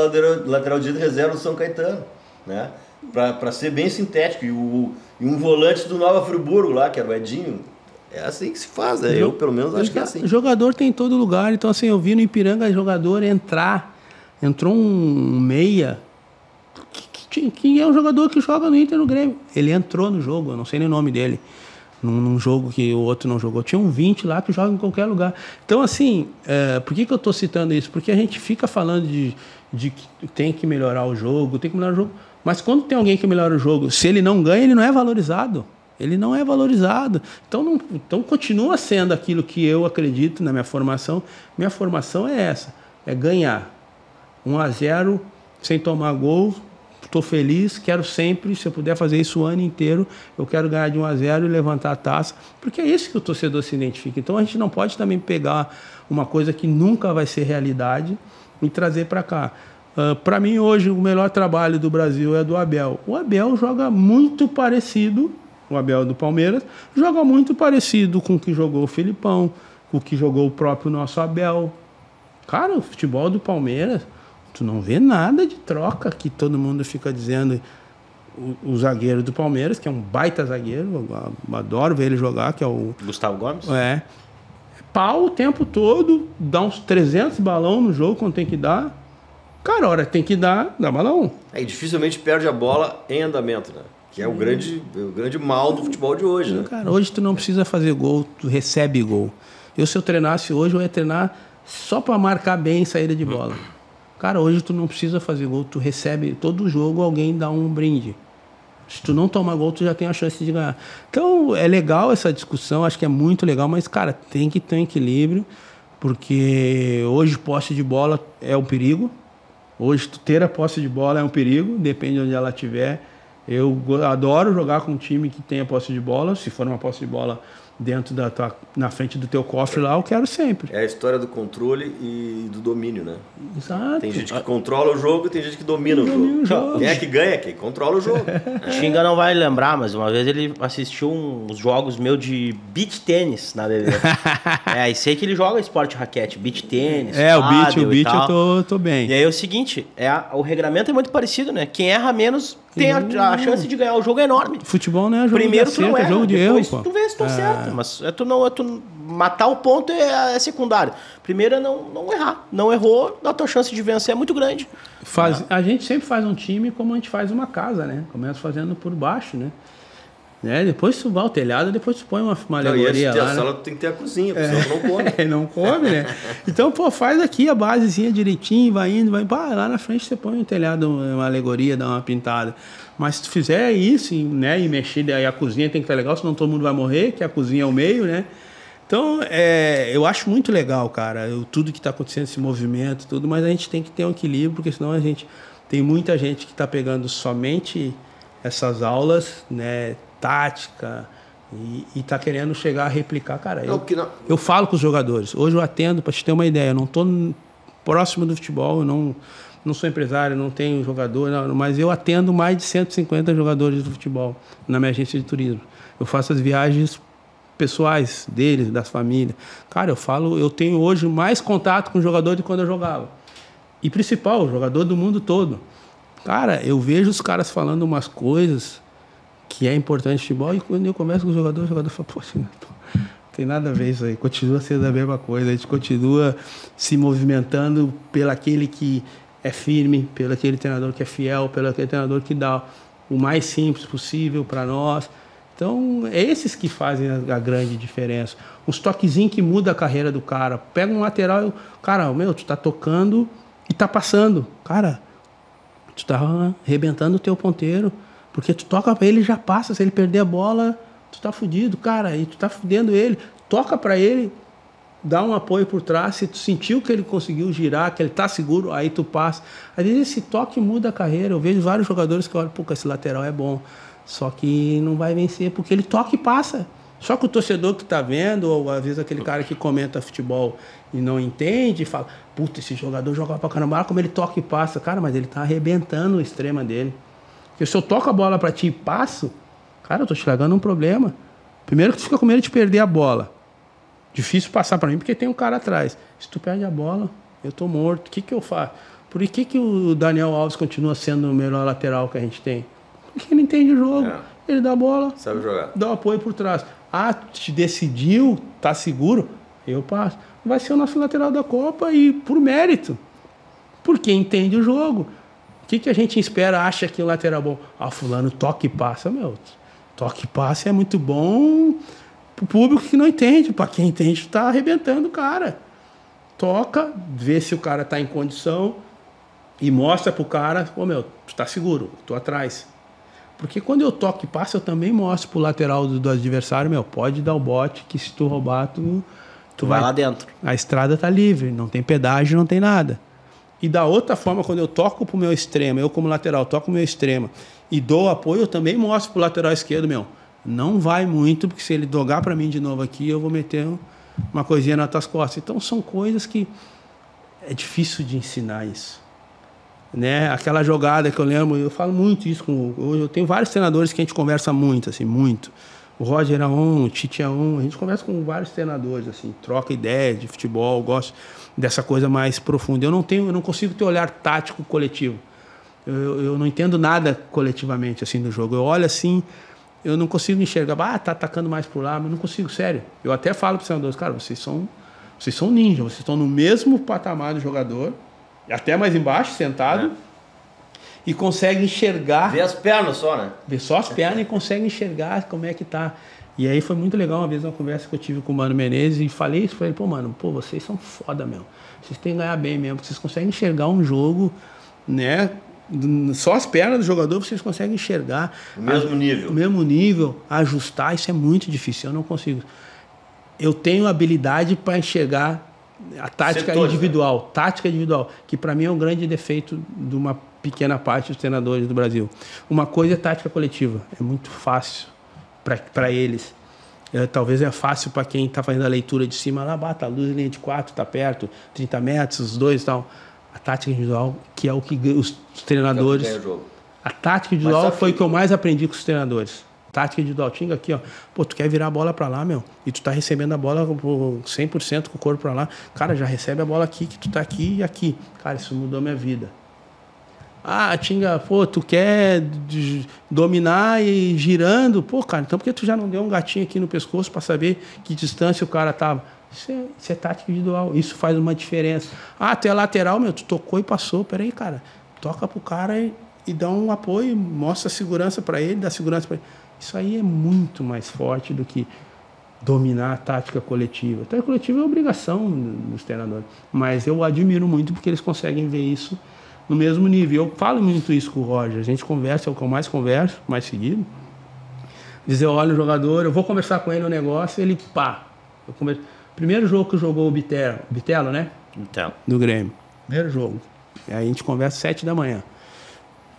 lateral direito reserva do São Caetano, né? Pra ser bem sintético. E um volante do Nova Friburgo lá, que era o Edinho. É assim que se faz, né? Eu pelo menos acho que é assim. Jogador tem em todo lugar, então assim, eu vi no Ipiranga jogador entrou um meia, que é um jogador que joga no Inter no Grêmio. Ele entrou no jogo, eu não sei nem o nome dele, num jogo que o outro não jogou. Tinha um 20 lá que joga em qualquer lugar. Então assim, por que eu estou citando isso? Porque a gente fica falando de que tem que melhorar o jogo, mas quando tem alguém que melhora o jogo, se ele não ganha, ele não é valorizado. Ele não é valorizado. Então continua sendo aquilo que eu acredito na minha formação. Minha formação é essa, é ganhar. 1-0, sem tomar gol, estou feliz, quero sempre, se eu puder fazer isso o ano inteiro, eu quero ganhar de 1-0 e levantar a taça, porque é isso que o torcedor se identifica. Então a gente não pode também pegar uma coisa que nunca vai ser realidade e trazer para cá. Para mim hoje o melhor trabalho do Brasil é do Abel. O Abel joga muito parecido... O Abel do Palmeiras joga muito parecido com o que jogou o Filipão, com o que jogou o próprio nosso Abel. Cara, o futebol do Palmeiras, tu não vê nada de troca que todo mundo fica dizendo. O zagueiro do Palmeiras, que é um baita zagueiro, eu adoro ver ele jogar, que é o... Gustavo Gomes? Pau o tempo todo, dá uns 300 balão no jogo quando tem que dar. Cara, a hora que tem que dar, dá balão. E dificilmente perde a bola em andamento, né? Que é o grande mal do futebol de hoje, né? Cara, hoje tu não precisa fazer gol, tu recebe gol. Se eu treinasse hoje, eu ia treinar só para marcar bem saída de bola. Cara, hoje tu não precisa fazer gol, tu recebe, todo jogo alguém dá um brinde. Se tu não tomar gol, tu já tem a chance de ganhar. Então, é legal essa discussão, acho que é muito legal, mas, cara, tem que ter um equilíbrio, porque hoje posse de bola é um perigo. Hoje tu ter a posse de bola é um perigo, depende de onde ela estiver. Eu adoro jogar com um time que tenha posse de bola. Se for uma posse de bola dentro na frente do teu cofre lá, eu quero sempre. É a história do controle e do domínio, né? Exato. Tem gente que controla o jogo e tem gente que domina o jogo. Quem é que ganha? Quem controla o jogo. Xinga não vai lembrar, mas uma vez ele assistiu uns jogos meus de beach tênis na BB. E sei que ele joga esporte raquete, beach tênis, o beach eu tô bem. E aí é o seguinte, o regramento é muito parecido, né? Quem erra menos tem a chance de ganhar o jogo é enorme. Futebol não é jogo primeiro de acerto, é jogo de erro, pô. Tu vê se tu certo, mas tu matar o ponto é secundário. Primeiro é não errar. Não errou, a tua chance de vencer é muito grande. A gente sempre faz um time como a gente faz uma casa, né? Começa fazendo por baixo, né? Depois tu vai ao telhado, depois tu põe uma alegoria lá. A sala tem que ter a cozinha, porque senão tu não come. Não come, né? Então, faz aqui a basezinha direitinho, vai indo, lá na frente você põe um telhado, uma alegoria, dá uma pintada. Mas se tu fizer isso, né, e mexer, aí a cozinha tem que estar legal, senão todo mundo vai morrer, que a cozinha é o meio, né? Então, eu acho muito legal, cara, tudo que está acontecendo, esse movimento, tudo, mas a gente tem que ter um equilíbrio, porque senão tem muita gente que está pegando somente essas aulas, né, tática, e tá querendo chegar a replicar. Cara, eu falo com os jogadores. Hoje eu atendo, para te ter uma ideia, eu não estou próximo do futebol, eu não sou empresário, não tenho jogador, mas eu atendo mais de 150 jogadores do futebol na minha agência de turismo. Eu faço as viagens pessoais deles, das famílias. Cara, eu tenho hoje mais contato com o jogador do que quando eu jogava. E principal, jogador do mundo todo. Cara, eu vejo os caras falando umas coisas que é importante no futebol, e quando eu converso com o jogador fala, poxa, não tem nada a ver isso aí, continua sendo a mesma coisa, a gente continua se movimentando pelo aquele que é firme, pelo aquele treinador que é fiel, pelo aquele treinador que dá o mais simples possível para nós. Então, é esses que fazem a grande diferença. Uns toquezinhos que muda a carreira do cara. Pega um lateral e cara, tu tá tocando e tá passando. Cara, tu tá arrebentando o teu ponteiro, porque tu toca pra ele e já passa. Se ele perder a bola, tu tá fudido, cara, e tu tá fudendo ele. Toca pra ele, dá um apoio por trás. Se tu sentiu que ele conseguiu girar, que ele tá seguro, aí tu passa. Às vezes esse toque muda a carreira. Eu vejo vários jogadores que olham, pô, esse lateral é bom, só que não vai vencer, porque ele toca e passa. Só que o torcedor que tá vendo, ou às vezes aquele cara que comenta futebol e não entende, fala, puta, esse jogador joga pra caramba, como ele toca e passa. Cara, mas ele tá arrebentando o extrema dele. Porque se eu toco a bola pra ti e passo, cara, eu tô estragando um problema. Primeiro que tu fica com medo de perder a bola. Difícil passar pra mim, porque tem um cara atrás. Se tu perde a bola, eu tô morto. O que eu faço? Por que o Daniel Alves continua sendo o melhor lateral que a gente tem? Porque ele entende o jogo. Ele dá a bola, sabe jogar, dá o apoio por trás. Te decidiu, tá seguro, eu passo. Vai ser o nosso lateral da Copa e por mérito. Porque entende o jogo. O que a gente espera, acha que o lateral é bom? Fulano toca e passa. Toque e passa é muito bom pro público que não entende. Para quem entende, tá arrebentando o cara. Toca, vê se o cara tá em condição e mostra pro cara, tu tá seguro, tô atrás. Porque quando eu toco e passo, eu também mostro pro lateral do adversário, pode dar o bote, que se tu roubar, tu vai lá dentro. A estrada tá livre, não tem pedágio, não tem nada. E da outra forma, quando eu toco pro meu extremo, eu como lateral toco pro meu extremo e dou apoio, eu também mostro pro lateral esquerdo, não vai muito, porque se ele dogar para mim de novo aqui, eu vou meter uma coisinha nas tuas costas. Então são coisas que é difícil de ensinar isso. Né? Aquela jogada que eu lembro, eu falo muito isso eu tenho vários treinadores que a gente conversa muito, assim, muito. O Roger é um, o Tite é um, a gente conversa com vários treinadores, assim, troca ideias de futebol, eu gosto dessa coisa mais profunda. Eu não consigo ter olhar tático coletivo. Eu não entendo nada coletivamente assim do jogo. Eu olho assim, eu não consigo enxergar, tá atacando mais por lá, mas não consigo, sério. Eu até falo para os treinadores, cara, vocês são ninja, vocês estão no mesmo patamar do jogador, até mais embaixo, sentado, e consegue enxergar... Vê as pernas só, né? Vê só as pernas e consegue enxergar como é que tá. E aí foi muito legal, uma vez uma conversa que eu tive com o Mano Menezes, e falei isso pra ele, vocês são foda, vocês têm que ganhar bem mesmo, vocês conseguem enxergar um jogo, né? Só as pernas do jogador vocês conseguem enxergar. O mesmo nível, ajustar, isso é muito difícil, eu não consigo. Eu tenho habilidade para enxergar a tática individual, que para mim é um grande defeito de uma pequena parte dos treinadores do Brasil. Uma coisa é tática coletiva, é muito fácil para eles. Talvez é fácil para quem está fazendo a leitura de cima, lá bata a luz, linha de 4, está perto, 30 metros, os dois e tal. A tática individual, que é o que os treinadores... A tática individual foi o que eu mais aprendi com os treinadores. Tática individual, Tinga aqui, tu quer virar a bola pra lá, e tu tá recebendo a bola 100% com o corpo pra lá, cara, já recebe a bola aqui, que tu tá aqui e aqui. Cara, isso mudou minha vida. Tinga, tu quer dominar e girando, cara, então por que tu já não deu um gatinho aqui no pescoço pra saber que distância o cara tava? Isso é tática individual, isso faz uma diferença. Tu é lateral, tu tocou e passou, peraí, cara, toca pro cara e dá um apoio, mostra segurança pra ele, dá segurança pra ele. Isso aí é muito mais forte do que dominar a tática coletiva. A tática coletiva é obrigação dos treinadores, mas eu admiro muito porque eles conseguem ver isso no mesmo nível. Eu falo muito isso com o Roger, a gente conversa, é o que eu mais converso, mais seguido. Eu olho o jogador, eu vou conversar com ele no negócio, ele Primeiro jogo que jogou o Bitelo, né? Então. Do Grêmio. Primeiro jogo. Aí a gente conversa 7 da manhã.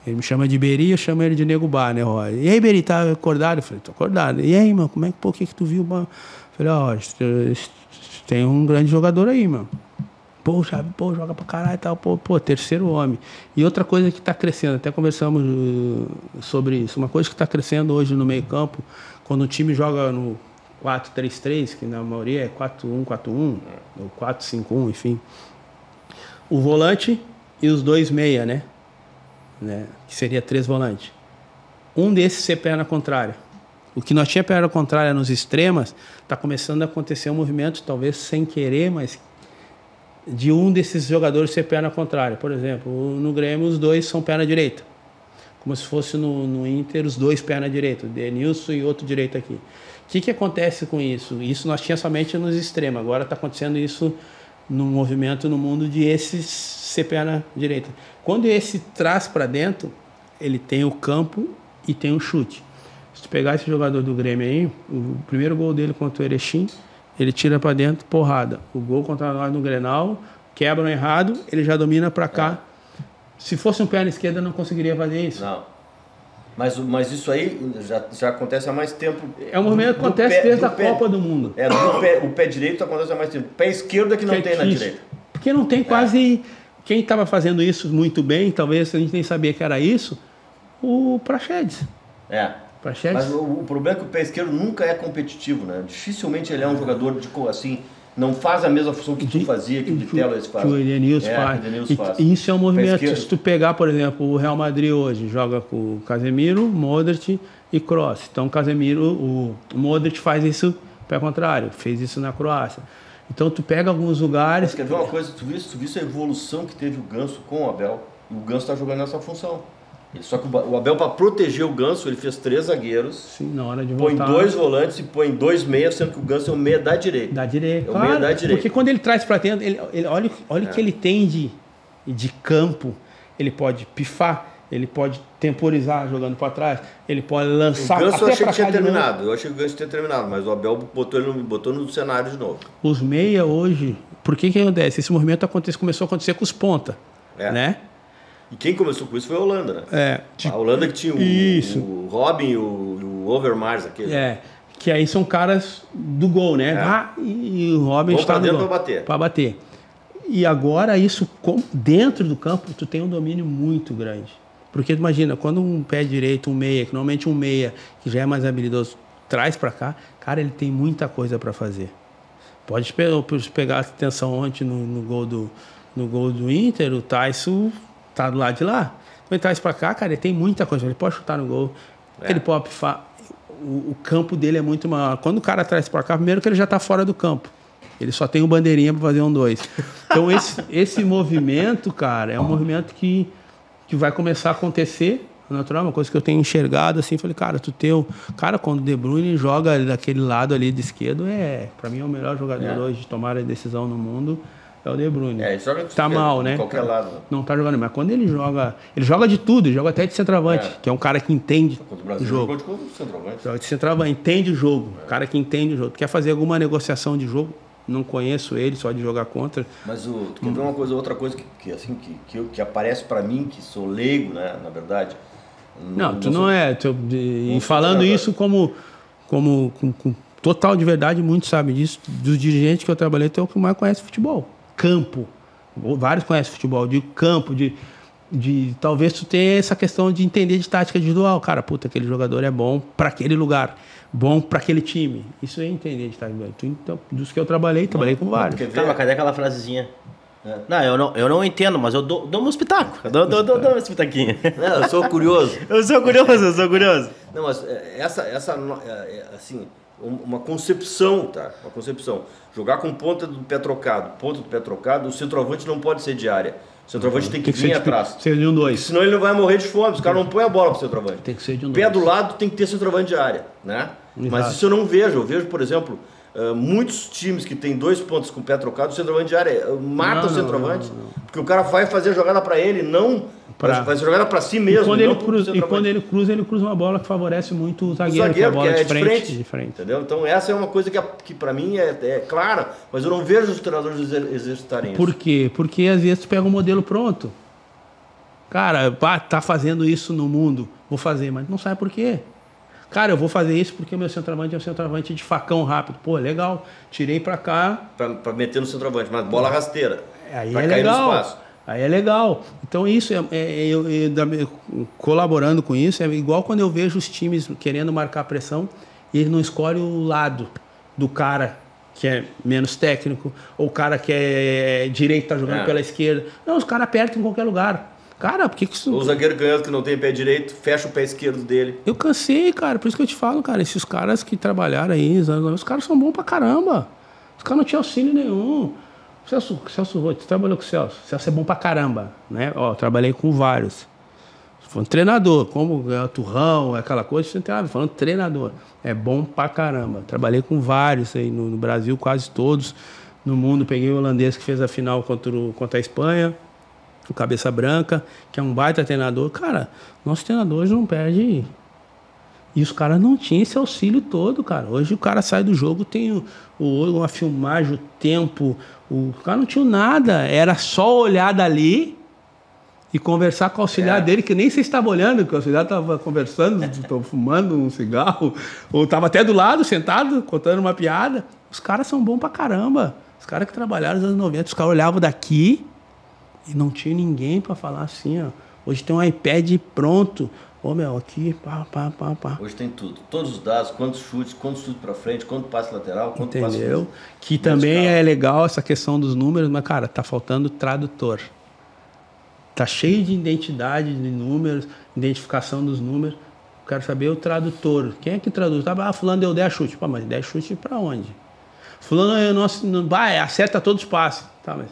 Ele me chama de Beri, eu chamo ele de Nego Bar, né, Roger? E aí, Beri, tá acordado? Eu falei, tô acordado. E aí, mano, por que tu viu? Eu falei, Roger, tem um grande jogador aí, mano. Joga pra caralho e tal. Terceiro homem. E outra coisa que tá crescendo, até conversamos sobre isso, uma coisa que tá crescendo hoje no meio campo, quando o time joga no 4-3-3, que na maioria é 4-1-4-1, ou 4-5-1, enfim. O volante e os 2 meia, né? Que seria 3 volantes. um desses ser perna contrária. O que nós tinha perna contrária nos extremas, está começando a acontecer um movimento, talvez sem querer, mas de um desses jogadores ser perna contrária. Por exemplo, no Grêmio os dois são perna direita. Como se fosse no Inter os dois perna direita, o Denilson e outro direito aqui. O que acontece com isso? Isso nós tínhamos somente nos extremos, agora está acontecendo isso num movimento no mundo de esse ser perna direita. Quando esse traz para dentro, ele tem o campo e tem o chute. Se tu pegar esse jogador do Grêmio aí, o primeiro gol dele contra o Erechim, ele tira para dentro, porrada. O gol contra nós no Grenal, quebram errado, ele já domina para cá. Se fosse um perna esquerda, não conseguiria fazer isso. Não. Mas isso aí já acontece há mais tempo. É um movimento que acontece desde a Copa do Mundo. O pé direito acontece há mais tempo. O pé esquerdo é que não tem na direita. Porque não tem quase... Quem estava fazendo isso muito bem, talvez a gente nem sabia que era isso, o Praxedes. Mas o problema é que o pé esquerdo nunca é competitivo, né? Dificilmente ele é um jogador de assim, não faz a mesma função que tu fazia, que o Bitelo faz. Que o Edenilson faz. Isso é um movimento. Se tu pegar, por exemplo, o Real Madrid hoje joga com o Casemiro, Modric e Kroos. Então o Modric faz isso pé contrário, fez isso na Croácia. Então tu pega alguns lugares... Mas quer ver uma coisa? Tu viu a evolução que teve o Ganso com o Abel? E o Ganso está jogando nessa função. Só que o Abel, para proteger o Ganso, ele fez 3 zagueiros. Sim, na hora de põe voltar. 2 volantes e põe 2 meias, sendo que o Ganso é o meia da direita. Da direita, o meia da direita. Porque quando ele traz para dentro, olha o que ele tem de campo. Ele pode pifar, ele pode temporizar jogando para trás, ele pode lançar. O Ganso eu achei que tinha terminado. Eu achei que o Ganso tinha terminado, mas o Abel botou no cenário de novo. Os meia hoje, por que acontece? Esse movimento começou a acontecer com os ponta, né? E quem começou com isso foi a Holanda, né? A Holanda que tinha o Robin e o Overmars, aquele. Que aí são caras do gol, né? E o Robin está no gol. Para bater. E agora isso, dentro do campo, tu tem um domínio muito grande. Porque imagina, quando um pé direito, um meia, que normalmente um meia, que já é mais habilidoso, traz para cá, cara, ele tem muita coisa para fazer. Pode pegar atenção ontem no gol do Inter, o Tyson tá do lado de lá. Quando ele traz pra cá, cara, ele tem muita coisa. Ele pode chutar no gol, ele pode pifar. O campo dele é muito maior. Quando o cara traz pra cá, primeiro que ele já tá fora do campo. Ele só tem um bandeirinha pra fazer 1-2. Então esse movimento, cara, é um movimento que vai começar a acontecer. Natural, uma coisa que eu tenho enxergado assim, falei, cara, cara, quando o De Bruyne joga daquele lado ali de esquerdo, pra mim é o melhor jogador hoje de tomar a decisão no mundo. É o De Bruyne. Ele joga de tá mal, né? De qualquer lado. Não tá jogando, mas quando ele joga de tudo, ele joga até de centroavante, que é um cara que entende o jogo. Joga de centroavante, entende o jogo. Cara que entende o jogo. Quer fazer alguma negociação de jogo? Não conheço ele, só de jogar contra. Mas tu quer ver outra coisa que aparece pra mim, que sou leigo, né, na verdade. Tu não é. E falando isso com total de verdade, muitos sabem disso. Dos dirigentes que eu trabalhei, tu é o que mais conhece futebol. Campo. Vários conhecem futebol. De campo, de talvez tu tenha essa questão de entender de tática individual. Cara, aquele jogador é bom para aquele lugar. Bom para aquele time. Isso é entender de tática individual. Então, dos que eu trabalhei com vários. Mas cadê aquela frasezinha? Não, eu não entendo, mas eu dou um espetáculo. Eu dou uma espetaquinha. Não, eu sou curioso. eu sou curioso. Não, mas assim, uma concepção, tá? Uma concepção. Jogar com ponta do pé trocado, o centroavante não pode ser de área. O centroavante tem que vir atrás. Ser de 1-2. Senão ele não vai morrer de fome. Os caras não põem a bola pro centroavante. Tem que ser de 1-2. Pé do lado tem que ter centroavante de área, né? Exato. Mas isso eu não vejo. Eu vejo, por exemplo, muitos times que tem 2 pontos com o pé trocado, o centroavante de área mata o centroavante, porque o cara vai fazer a jogada para ele, vai fazer a jogada para si mesmo. E quando ele cruza uma bola que favorece muito o zagueiro, que é a bola de frente. Entendeu? Então essa é uma coisa que para mim é clara, mas eu não vejo os treinadores exercitarem isso. Por quê? Porque às vezes tu pega um modelo pronto. Cara, tá fazendo isso no mundo, vou fazer, mas não sabe por quê. Cara, eu vou fazer isso porque o meu centroavante é um centroavante de facão rápido. Pô, legal. Tirei pra cá. Pra meter no centroavante, mas bola rasteira. Aí é legal. Aí é legal. Então isso, colaborando com isso, é igual quando eu vejo os times querendo marcar pressão e ele não escolhe o lado do cara que é menos técnico ou o cara que é direito tá jogando pela esquerda. Não, os caras apertam em qualquer lugar. Cara, por que isso... O zagueiro canhoto que não tem pé direito, fecha o pé esquerdo dele. Eu cansei, cara. Por isso que eu te falo, cara. Esses caras que trabalharam aí, os caras são bons pra caramba. Os caras não tinham auxílio nenhum. Celso, você trabalhou com o Celso. O Celso é bom pra caramba, né? Ó, trabalhei com vários. Foi um treinador, como o Turrão, aquela coisa, você não tem nada, falando treinador. É bom pra caramba. Trabalhei com vários aí no Brasil, quase todos. No mundo, peguei o holandês que fez a final contra a Espanha, o Cabeça Branca, que é um baita treinador. Cara, nosso treinador hoje não perde. E os caras não tinham esse auxílio todo, cara. Hoje o cara sai do jogo, tem uma filmagem, o tempo. O cara não tinha nada. Era só olhar dali e conversar com o auxiliar dele, que nem você estava olhando, que o auxiliar estava conversando, fumando um cigarro, ou estava até do lado, sentado, contando uma piada. Os caras são bons pra caramba. Os caras que trabalharam nos anos 90, os caras olhavam daqui e não tinha ninguém para falar assim, ó. Hoje tem um iPad pronto. Ô, meu, aqui, pá. Hoje tem tudo. Todos os dados, quantos chutes para frente, quanto passe lateral, quanto passe... Entendeu? Que também é legal essa questão dos números, mas, cara, tá faltando tradutor. Tá cheio de identidade de números, identificação dos números. Quero saber o tradutor. Quem é que traduz? Fulano deu 10 chutes. Pô, mas 10 chutes para onde? Fulano acerta todos os passes. Tá, mas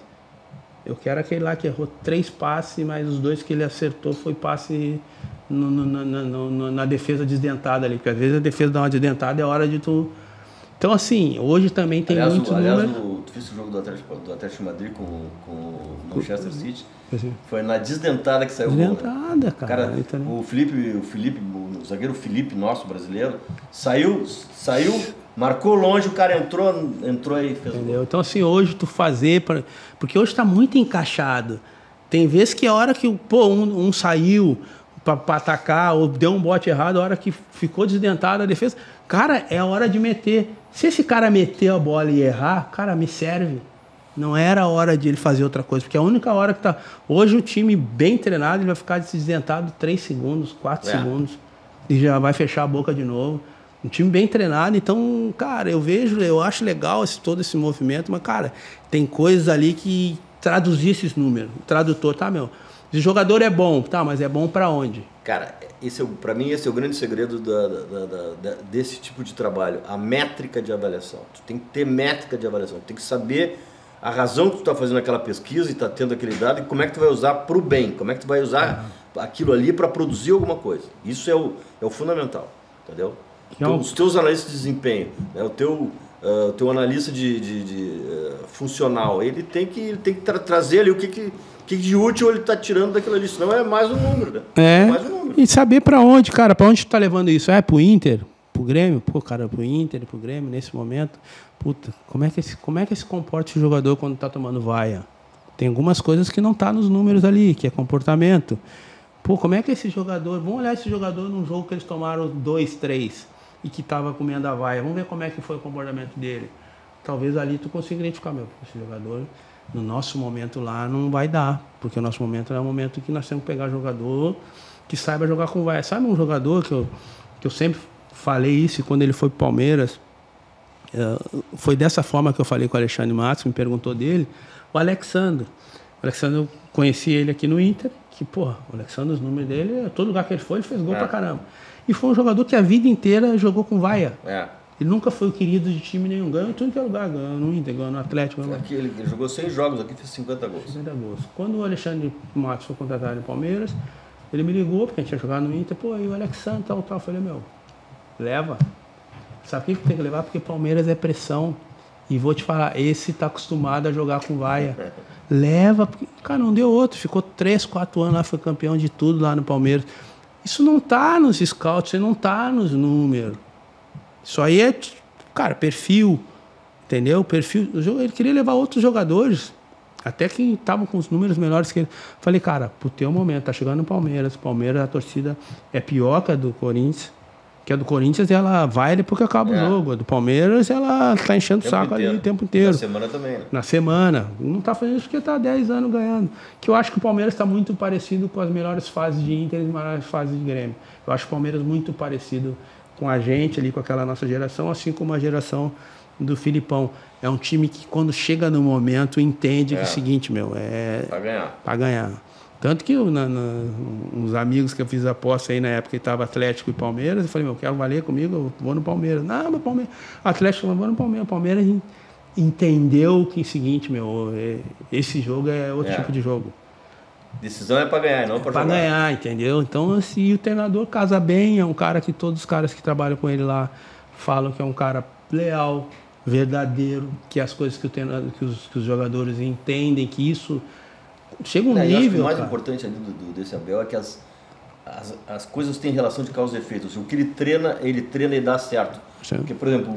eu quero aquele lá que errou 3 passes, mas os 2 que ele acertou foi passe na defesa desdentada ali. Porque às vezes a defesa dá uma desdentada, é hora de tu... Então, assim, hoje também tem muitos números... Tu fez o jogo do Atlético de Madrid com o Manchester City. Foi na desdentada que saiu o gol. Desdentada, cara. O zagueiro Felipe, nosso brasileiro, saiu, marcou longe, o cara entrou aí e fez o gol. Então, assim, hoje tu fazer... Porque hoje tá muito encaixado. Tem vezes que a hora que um saiu para atacar ou deu um bote errado, a hora que ficou desdentada a defesa... Cara, é a hora de meter. Se esse cara meter a bola e errar, cara, me serve. Não era a hora de ele fazer outra coisa. Porque a única hora que tá... Hoje o time bem treinado, ele vai ficar desdentado 3 segundos, 4 segundos. E já vai fechar a boca de novo. Um time bem treinado. Então, cara, eu acho legal todo esse movimento. Mas, cara, tem coisas ali que traduzir esses números. O tradutor, tá, meu? O jogador é bom, tá, mas é bom pra onde? Cara, para mim esse é o grande segredo desse tipo de trabalho, a métrica de avaliação. Tu tem que ter métrica de avaliação, tu tem que saber a razão que tu está fazendo aquela pesquisa e está tendo aquele dado e como é que tu vai usar para o bem, como é que tu vai usar aquilo ali para produzir alguma coisa. Isso é o fundamental, entendeu? Os teus analistas de desempenho, né, o teu analista funcional, ele tem que trazer ali o que de útil ele está tirando daquilo ali, senão é mais um número, né? Mais um número. E saber para onde, cara, para onde tu tá levando isso? É pro Inter, pro Grêmio? Pô, cara, pro Inter, pro Grêmio, nesse momento, puta, como é que se comporta esse jogador quando tá tomando vaia? Tem algumas coisas que não tá nos números ali, que é comportamento. Pô, como é que esse jogador, vamos olhar esse jogador num jogo que eles tomaram 2, 3 e que tava comendo a vaia, vamos ver como é que foi o comportamento dele. Talvez ali tu consiga identificar, esse jogador... No nosso momento lá não vai dar, porque o nosso momento é um momento que nós temos que pegar jogador que saiba jogar com vai. Sabe um jogador que eu sempre falei isso, e quando ele foi para o Palmeiras, foi dessa forma que eu falei com o Alexandre Matos, me perguntou dele, o Alexandre. O Alexandre, eu conheci ele aqui no Inter, que, porra, o Alexandre, os números dele, todo lugar que ele foi, ele fez gol pra caramba. E foi um jogador que a vida inteira jogou com vaia. Ele nunca foi o querido de time nenhum. Ganhou em todo lugar. Ganhou no Inter, ganhou no Atlético. Aqui, ele jogou 6 jogos aqui, fez 50 gols. 50 gols. Quando o Alexandre Matos foi contratado no Palmeiras, ele me ligou, porque a gente ia jogar no Inter. Pô, e o Alexandre, tal. Eu falei, leva. Sabe o que tem que levar? Porque Palmeiras é pressão. E vou te falar, esse tá acostumado a jogar com vaia. Leva, porque, cara, não deu outro. Ficou 3, 4 anos lá, foi campeão de tudo lá no Palmeiras. Isso não tá nos scouts, isso não tá nos números. Isso aí é, cara, perfil, entendeu? Perfil. Ele queria levar outros jogadores, até que estavam com os números menores que ele. Falei, cara, pro teu momento, tá chegando no Palmeiras. Palmeiras, a torcida é pior que a do Corinthians. Que a do Corinthians, ela vai depois que acaba o jogo. A do Palmeiras, ela tá enchendo o saco ali o tempo inteiro. Na semana também, né? Na semana. Não tá fazendo isso porque tá há 10 anos ganhando. Que eu acho que o Palmeiras tá muito parecido com as melhores fases de Inter e as melhores fases de Grêmio. Eu acho o Palmeiras muito parecido com a gente ali, com aquela nossa geração, assim como a geração do Filipão. É um time que quando chega no momento entende que é o seguinte, é... Pra ganhar. Pra ganhar. Tanto que uns amigos que eu fiz aposta aí na época que estava Atlético e Palmeiras, eu falei, quero valer comigo, eu vou no Palmeiras. Não, mas Palmeiras. Atlético, eu vou no Palmeiras. O Palmeiras entendeu que é o seguinte, esse jogo é outro tipo de jogo. Decisão é para ganhar, não para jogar. Para ganhar, entendeu? Então, assim, o treinador casa bem, é um cara que todos os caras que trabalham com ele lá falam que é um cara leal, verdadeiro, que as coisas que os jogadores entendem, que isso chega um nível. Acho que o mais importante ali desse Abel é que as coisas têm relação de causa e efeito. O que ele treina e dá certo. Sim. Porque, por exemplo,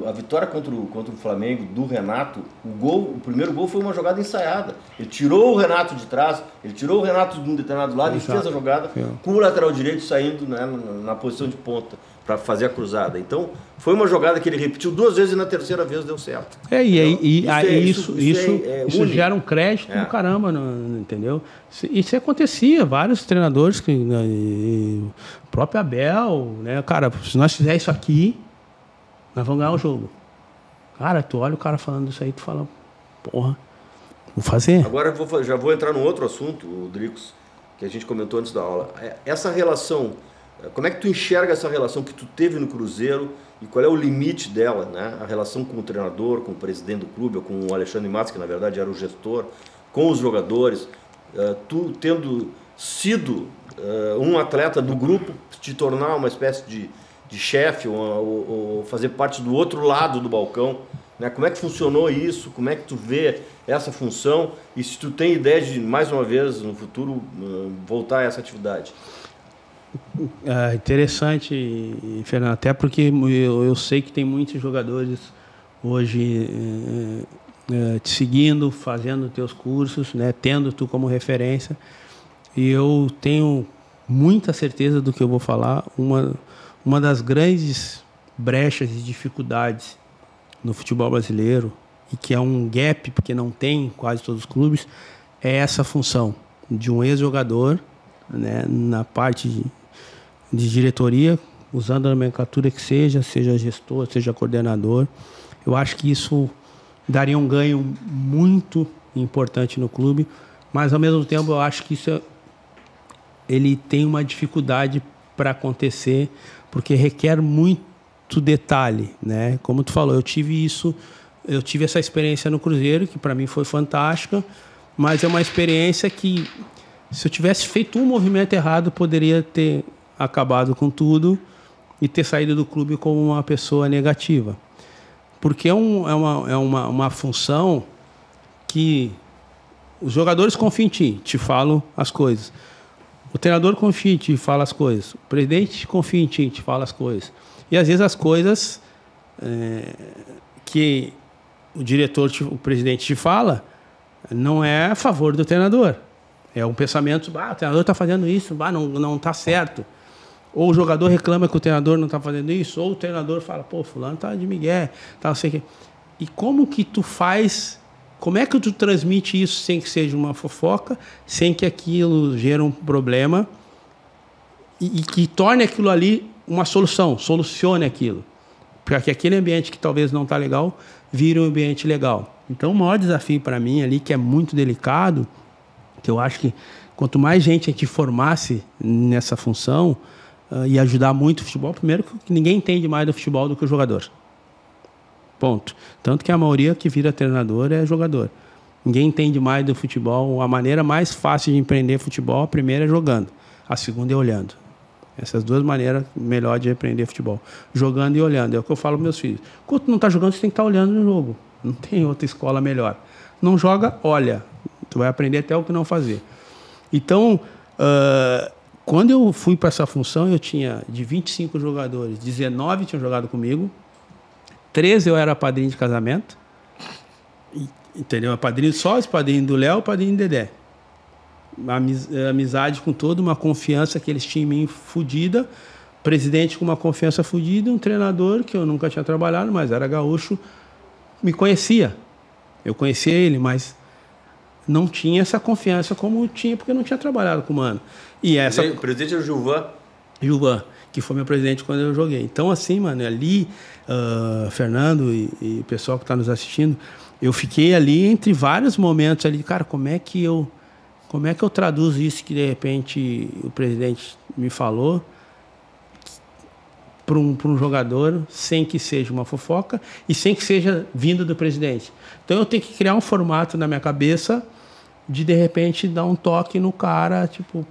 a vitória contra o Flamengo do Renato, o primeiro gol foi uma jogada ensaiada. Ele tirou o Renato de trás, ele tirou o Renato de um determinado lado e fez a jogada com o lateral direito saindo, né, na posição de ponta para fazer a cruzada. Então, foi uma jogada que ele repetiu 2 vezes e na terceira vez deu certo. Isso gera um crédito do caramba, entendeu? Isso acontecia, vários treinadores, o próprio Abel, né, cara, se nós fizer isso aqui, nós vamos ganhar o jogo. Cara, tu olha o cara falando isso aí, tu fala, porra, vou fazer. Agora já vou entrar num outro assunto, Dricos, que a gente comentou antes da aula. Essa relação, como é que tu enxerga essa relação que tu teve no Cruzeiro e qual é o limite dela, né? A relação com o treinador, com o presidente do clube, ou com o Alexandre Matos, que na verdade era o gestor, com os jogadores, tu tendo sido um atleta do grupo, te tornar uma espécie de chefe ou fazer parte do outro lado do balcão, né? Como é que funcionou isso? Como é que tu vê essa função? E se tu tem ideia de, mais uma vez, no futuro, voltar a essa atividade? É interessante, Fernando, até porque eu sei que tem muitos jogadores hoje te seguindo, fazendo teus cursos, né? Tendo tu como referência. E eu tenho muita certeza do que eu vou falar. Uma das grandes brechas e dificuldades no futebol brasileiro, e que é um gap, porque não tem em quase todos os clubes, é essa função de um ex-jogador, né, na parte de diretoria, usando a nomenclatura que seja gestor, seja coordenador. Eu acho que isso daria um ganho muito importante no clube, mas ao mesmo tempo eu acho que isso ele tem uma dificuldade para acontecer, porque requer muito detalhe, né? Como tu falou, eu tive essa experiência no Cruzeiro, que para mim foi fantástica, mas é uma experiência que, se eu tivesse feito um movimento errado, poderia ter acabado com tudo e ter saído do clube como uma pessoa negativa. Porque é uma função que os jogadores confiam em ti, te falam as coisas. O treinador confia em ti, fala as coisas. O presidente confia em ti, te fala as coisas. E às vezes as coisas que o diretor, o presidente te fala, não é a favor do treinador. É um pensamento, o treinador está fazendo isso, não está certo. Ou o jogador reclama que o treinador não está fazendo isso, ou o treinador fala, fulano está de migué, não sei o quê. E como que tu faz... Como é que tu transmite isso sem que seja uma fofoca, sem que aquilo gere um problema e que torne aquilo ali uma solução, solucione aquilo? Para que aquele ambiente que talvez não está legal, vire um ambiente legal. Então, o maior desafio para mim ali, que é muito delicado, que eu acho que quanto mais gente a gente formasse nessa função e ajudar muito o futebol, primeiro que ninguém entende mais do futebol do que o jogador. Ponto. Tanto que a maioria que vira treinador é jogador. Ninguém entende mais do futebol. A maneira mais fácil de empreender futebol, a primeira é jogando, a segunda é olhando. Essas duas maneiras melhor de aprender futebol. Jogando e olhando. É o que eu falo para meus filhos. Quando tu não está jogando, você tem que estar olhando no jogo. Não tem outra escola melhor. Não joga, olha. Tu vai aprender até o que não fazer. Então, quando eu fui para essa função, eu tinha de 25 jogadores, 19 tinham jogado comigo, 13 eu era padrinho de casamento, entendeu? Só os padrinhos do Léo, o padrinho do Dedé. Amizade com toda, uma confiança que eles tinham em mim fodida, presidente com uma confiança fodida, um treinador que eu nunca tinha trabalhado, mas era gaúcho, me conhecia. Eu conhecia ele, mas não tinha essa confiança como tinha, porque eu não tinha trabalhado com o Mano. O presidente é o Gilvan, que foi meu presidente quando eu joguei. Então, assim, mano, ali, Fernando e o pessoal que está nos assistindo, eu fiquei ali entre vários momentos ali, cara, como é que eu Como é que eu traduzo isso que de repente o presidente me falou para um jogador sem que seja uma fofoca e sem que seja vindo do presidente? Então eu tenho que criar um formato na minha cabeça de repente dar um toque no cara, tipo,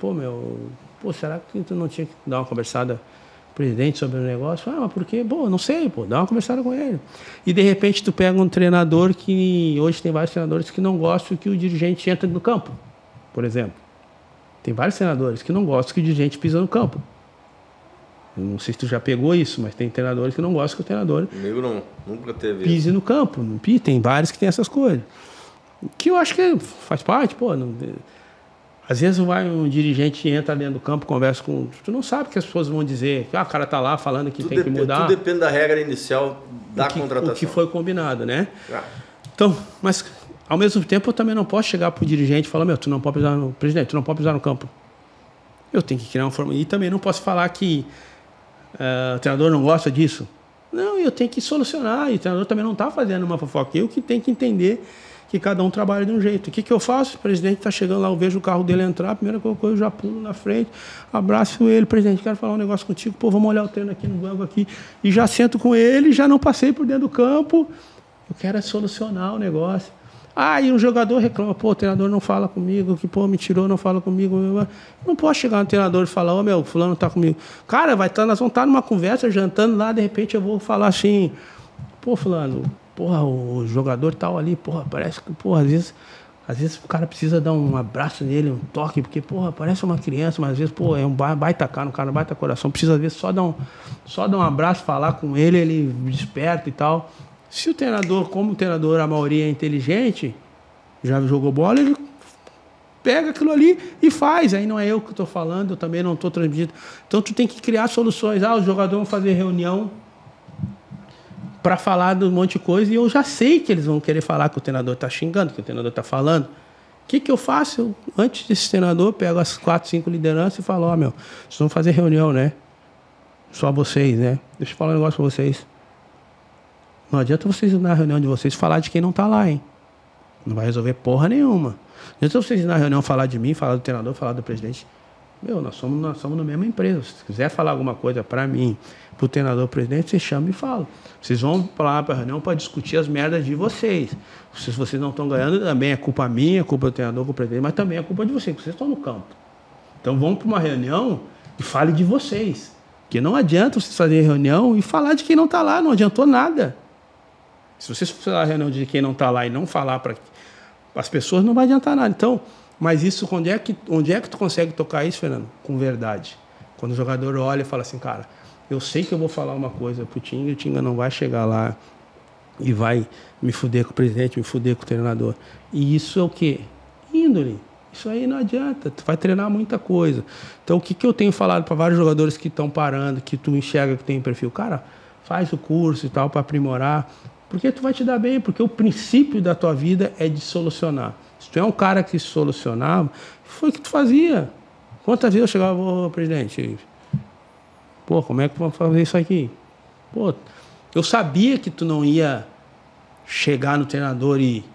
será que tu não tinha que dar uma conversada com o presidente sobre o negócio? Mas por quê? Não sei, dá uma conversada com ele. E de repente tu pega um treinador que hoje tem vários treinadores que não gostam que o dirigente entre no campo, por exemplo. Tem vários treinadores que não gostam que o dirigente pisa no campo. Eu não sei se tu já pegou isso, mas tem treinadores que não gostam que o treinador comigo não, nunca teve pise no campo. Tem vários que tem essas coisas. Que eu acho que faz parte, às vezes um dirigente entra dentro do campo, conversa com... Tu não sabe o que as pessoas vão dizer. O cara tá lá falando que tem que mudar. Tudo depende da regra inicial da contratação. O que foi combinado, né? Então, mas ao mesmo tempo eu também não posso chegar pro dirigente e falar, tu não pode pisar no... Presidente, tu não pode pisar no campo. Eu tenho que criar uma forma... E também não posso falar que o treinador não gosta disso. Não, eu tenho que solucionar. E o treinador também não tá fazendo uma fofoca. Eu que tenho que entender que cada um trabalha de um jeito. O que eu faço? O presidente está chegando lá, eu vejo o carro dele entrar, a primeira coisa eu já pulo na frente, abraço ele, presidente, quero falar um negócio contigo, vamos olhar o treino aqui no banco aqui, e já sento com ele, já não passei por dentro do campo, eu quero solucionar o negócio. E um jogador reclama, o treinador não fala comigo, que me tirou, não fala comigo. Eu não posso chegar no treinador e falar, fulano tá comigo. Cara, nós vamos estar numa conversa, jantando lá, de repente eu vou falar assim, fulano, o jogador tal ali, parece que, às vezes o cara precisa dar um abraço nele, um toque, porque, parece uma criança, mas às vezes, é um baita cara, um cara, baita coração, precisa às vezes só dar um abraço, falar com ele, ele desperta e tal. Se o treinador, como o treinador, a maioria é inteligente, já jogou bola, ele pega aquilo ali e faz. Aí não é eu que estou falando, eu também não estou transmitindo. Então tu tem que criar soluções. Os jogadores vão fazer reunião para falar de um monte de coisa, e eu já sei que eles vão querer falar que o treinador está xingando, que o treinador está falando. O que eu faço? Antes desse treinador, pego as 4, 5 lideranças e falo, vocês vão fazer reunião, né? Só vocês, né? Deixa eu falar um negócio para vocês. Não adianta vocês ir na reunião de vocês falar de quem não está lá, hein? Não vai resolver porra nenhuma. Não adianta vocês ir na reunião falar de mim, falar do treinador, falar do presidente. Nós somos na mesma empresa. Se quiser falar alguma coisa para mim, para o treinador, presidente, você chama e fala. Vocês vão lá para a reunião para discutir as merdas de vocês. Se vocês não estão ganhando, também é culpa minha, é culpa do treinador, culpa do presidente, mas também é culpa de vocês, porque vocês estão no campo. Então vão para uma reunião e fale de vocês. Porque não adianta vocês fazerem reunião e falar de quem não está lá, não adiantou nada. Se vocês fizerem a reunião de quem não está lá e não falar para as pessoas, não vai adiantar nada. Então, mas isso, onde é que tu consegue tocar isso, Fernando? Com verdade. Quando o jogador olha e fala assim, cara, eu sei que eu vou falar uma coisa pro Tinga, e o Tinga não vai chegar lá e vai me fuder com o presidente, me fuder com o treinador. E isso é o quê? Índole. Isso aí não adianta, tu vai treinar muita coisa. Então, o que eu tenho falado para vários jogadores que estão parando, que tu enxerga que tem perfil? Cara, faz o curso e tal para aprimorar, porque tu vai te dar bem, porque o princípio da tua vida é de solucionar. Se tu é um cara que solucionava, foi o que tu fazia. Quantas vezes eu chegava, presidente, como é que vamos fazer isso aqui? Eu sabia que tu não ia chegar no treinador e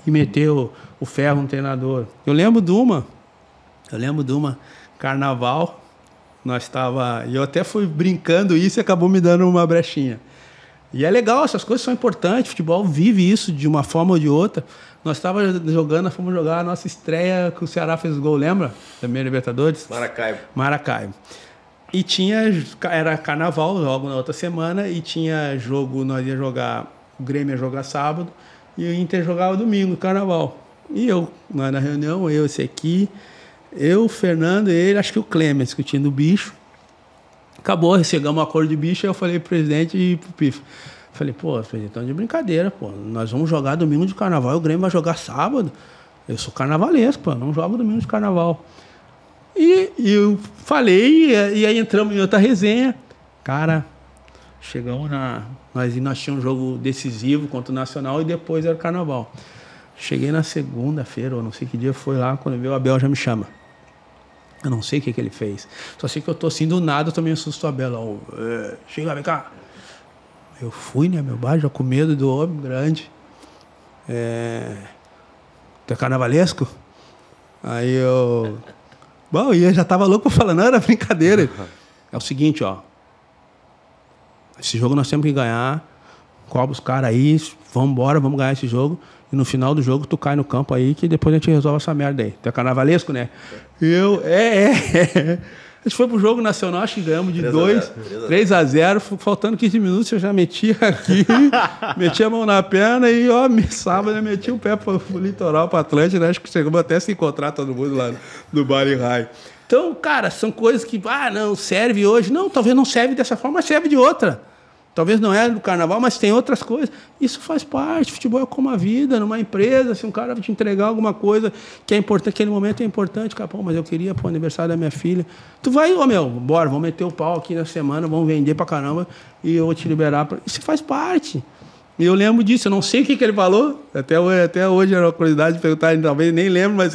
meter o ferro no treinador. Eu lembro de uma carnaval, e eu até fui brincando isso e acabou me dando uma brechinha. E é legal, essas coisas são importantes, o futebol vive isso de uma forma ou de outra. Nós estávamos jogando, fomos jogar a nossa estreia que o Ceará fez o gol, lembra? Também Libertadores? Maracaibo. E era carnaval, logo na outra semana, e tinha jogo, nós ia jogar, o Grêmio ia jogar sábado, e o Inter jogava domingo, carnaval. E nós na reunião, esse aqui, o Fernando, ele, acho que o Clemer, discutindo o bicho. Acabou, chegamos a um acordo de bicho, aí eu falei pro presidente e pro Pif. Falei, presidente, estão de brincadeira, nós vamos jogar domingo de carnaval, o Grêmio vai jogar sábado. Eu sou carnavalesco, não jogo domingo de carnaval. E eu falei, e aí entramos em outra resenha. Cara, chegamos nós tínhamos um jogo decisivo contra o Nacional e depois era o carnaval. Cheguei na segunda-feira, ou não sei que dia foi lá, quando veio o Abel já me chama. Eu não sei o que ele fez. Só sei que eu tô assim do nada, eu também assusto o Abel. Chega lá, vem cá. Eu fui, né, meu bar, já com medo do homem grande. Tu é carnavalesco? Aí eu... Bom, e eu já tava louco falando, não, era brincadeira. É o seguinte, ó. Esse jogo nós temos que ganhar. Cobra os caras aí, vamos embora, vamos ganhar esse jogo. E no final do jogo tu cai no campo aí que depois a gente resolve essa merda aí. Tu é carnavalesco, né? E eu... A gente foi pro jogo nacional, acho que ganhamos de 3-0, faltando 15 minutos, eu já meti aqui, meti a mão na perna e, ó, sábado eu meti o pé pro litoral, pro Atlântico, né? Acho que chegamos até a se encontrar todo mundo lá no Bali High. Então, cara, são coisas que, não, serve hoje. Não, talvez não serve dessa forma, mas serve de outra. Talvez não é do carnaval, mas tem outras coisas. Isso faz parte. Futebol é como a vida, numa empresa. Se um cara te entregar alguma coisa que é importante, aquele momento é importante, cara, pô, mas eu queria pro aniversário da minha filha. Tu vai, bora, vamos meter o pau aqui na semana, vamos vender pra caramba e eu vou te liberar. Isso faz parte. E eu lembro disso, eu não sei o que ele falou. Até hoje era uma curiosidade de perguntar, talvez nem lembro, mas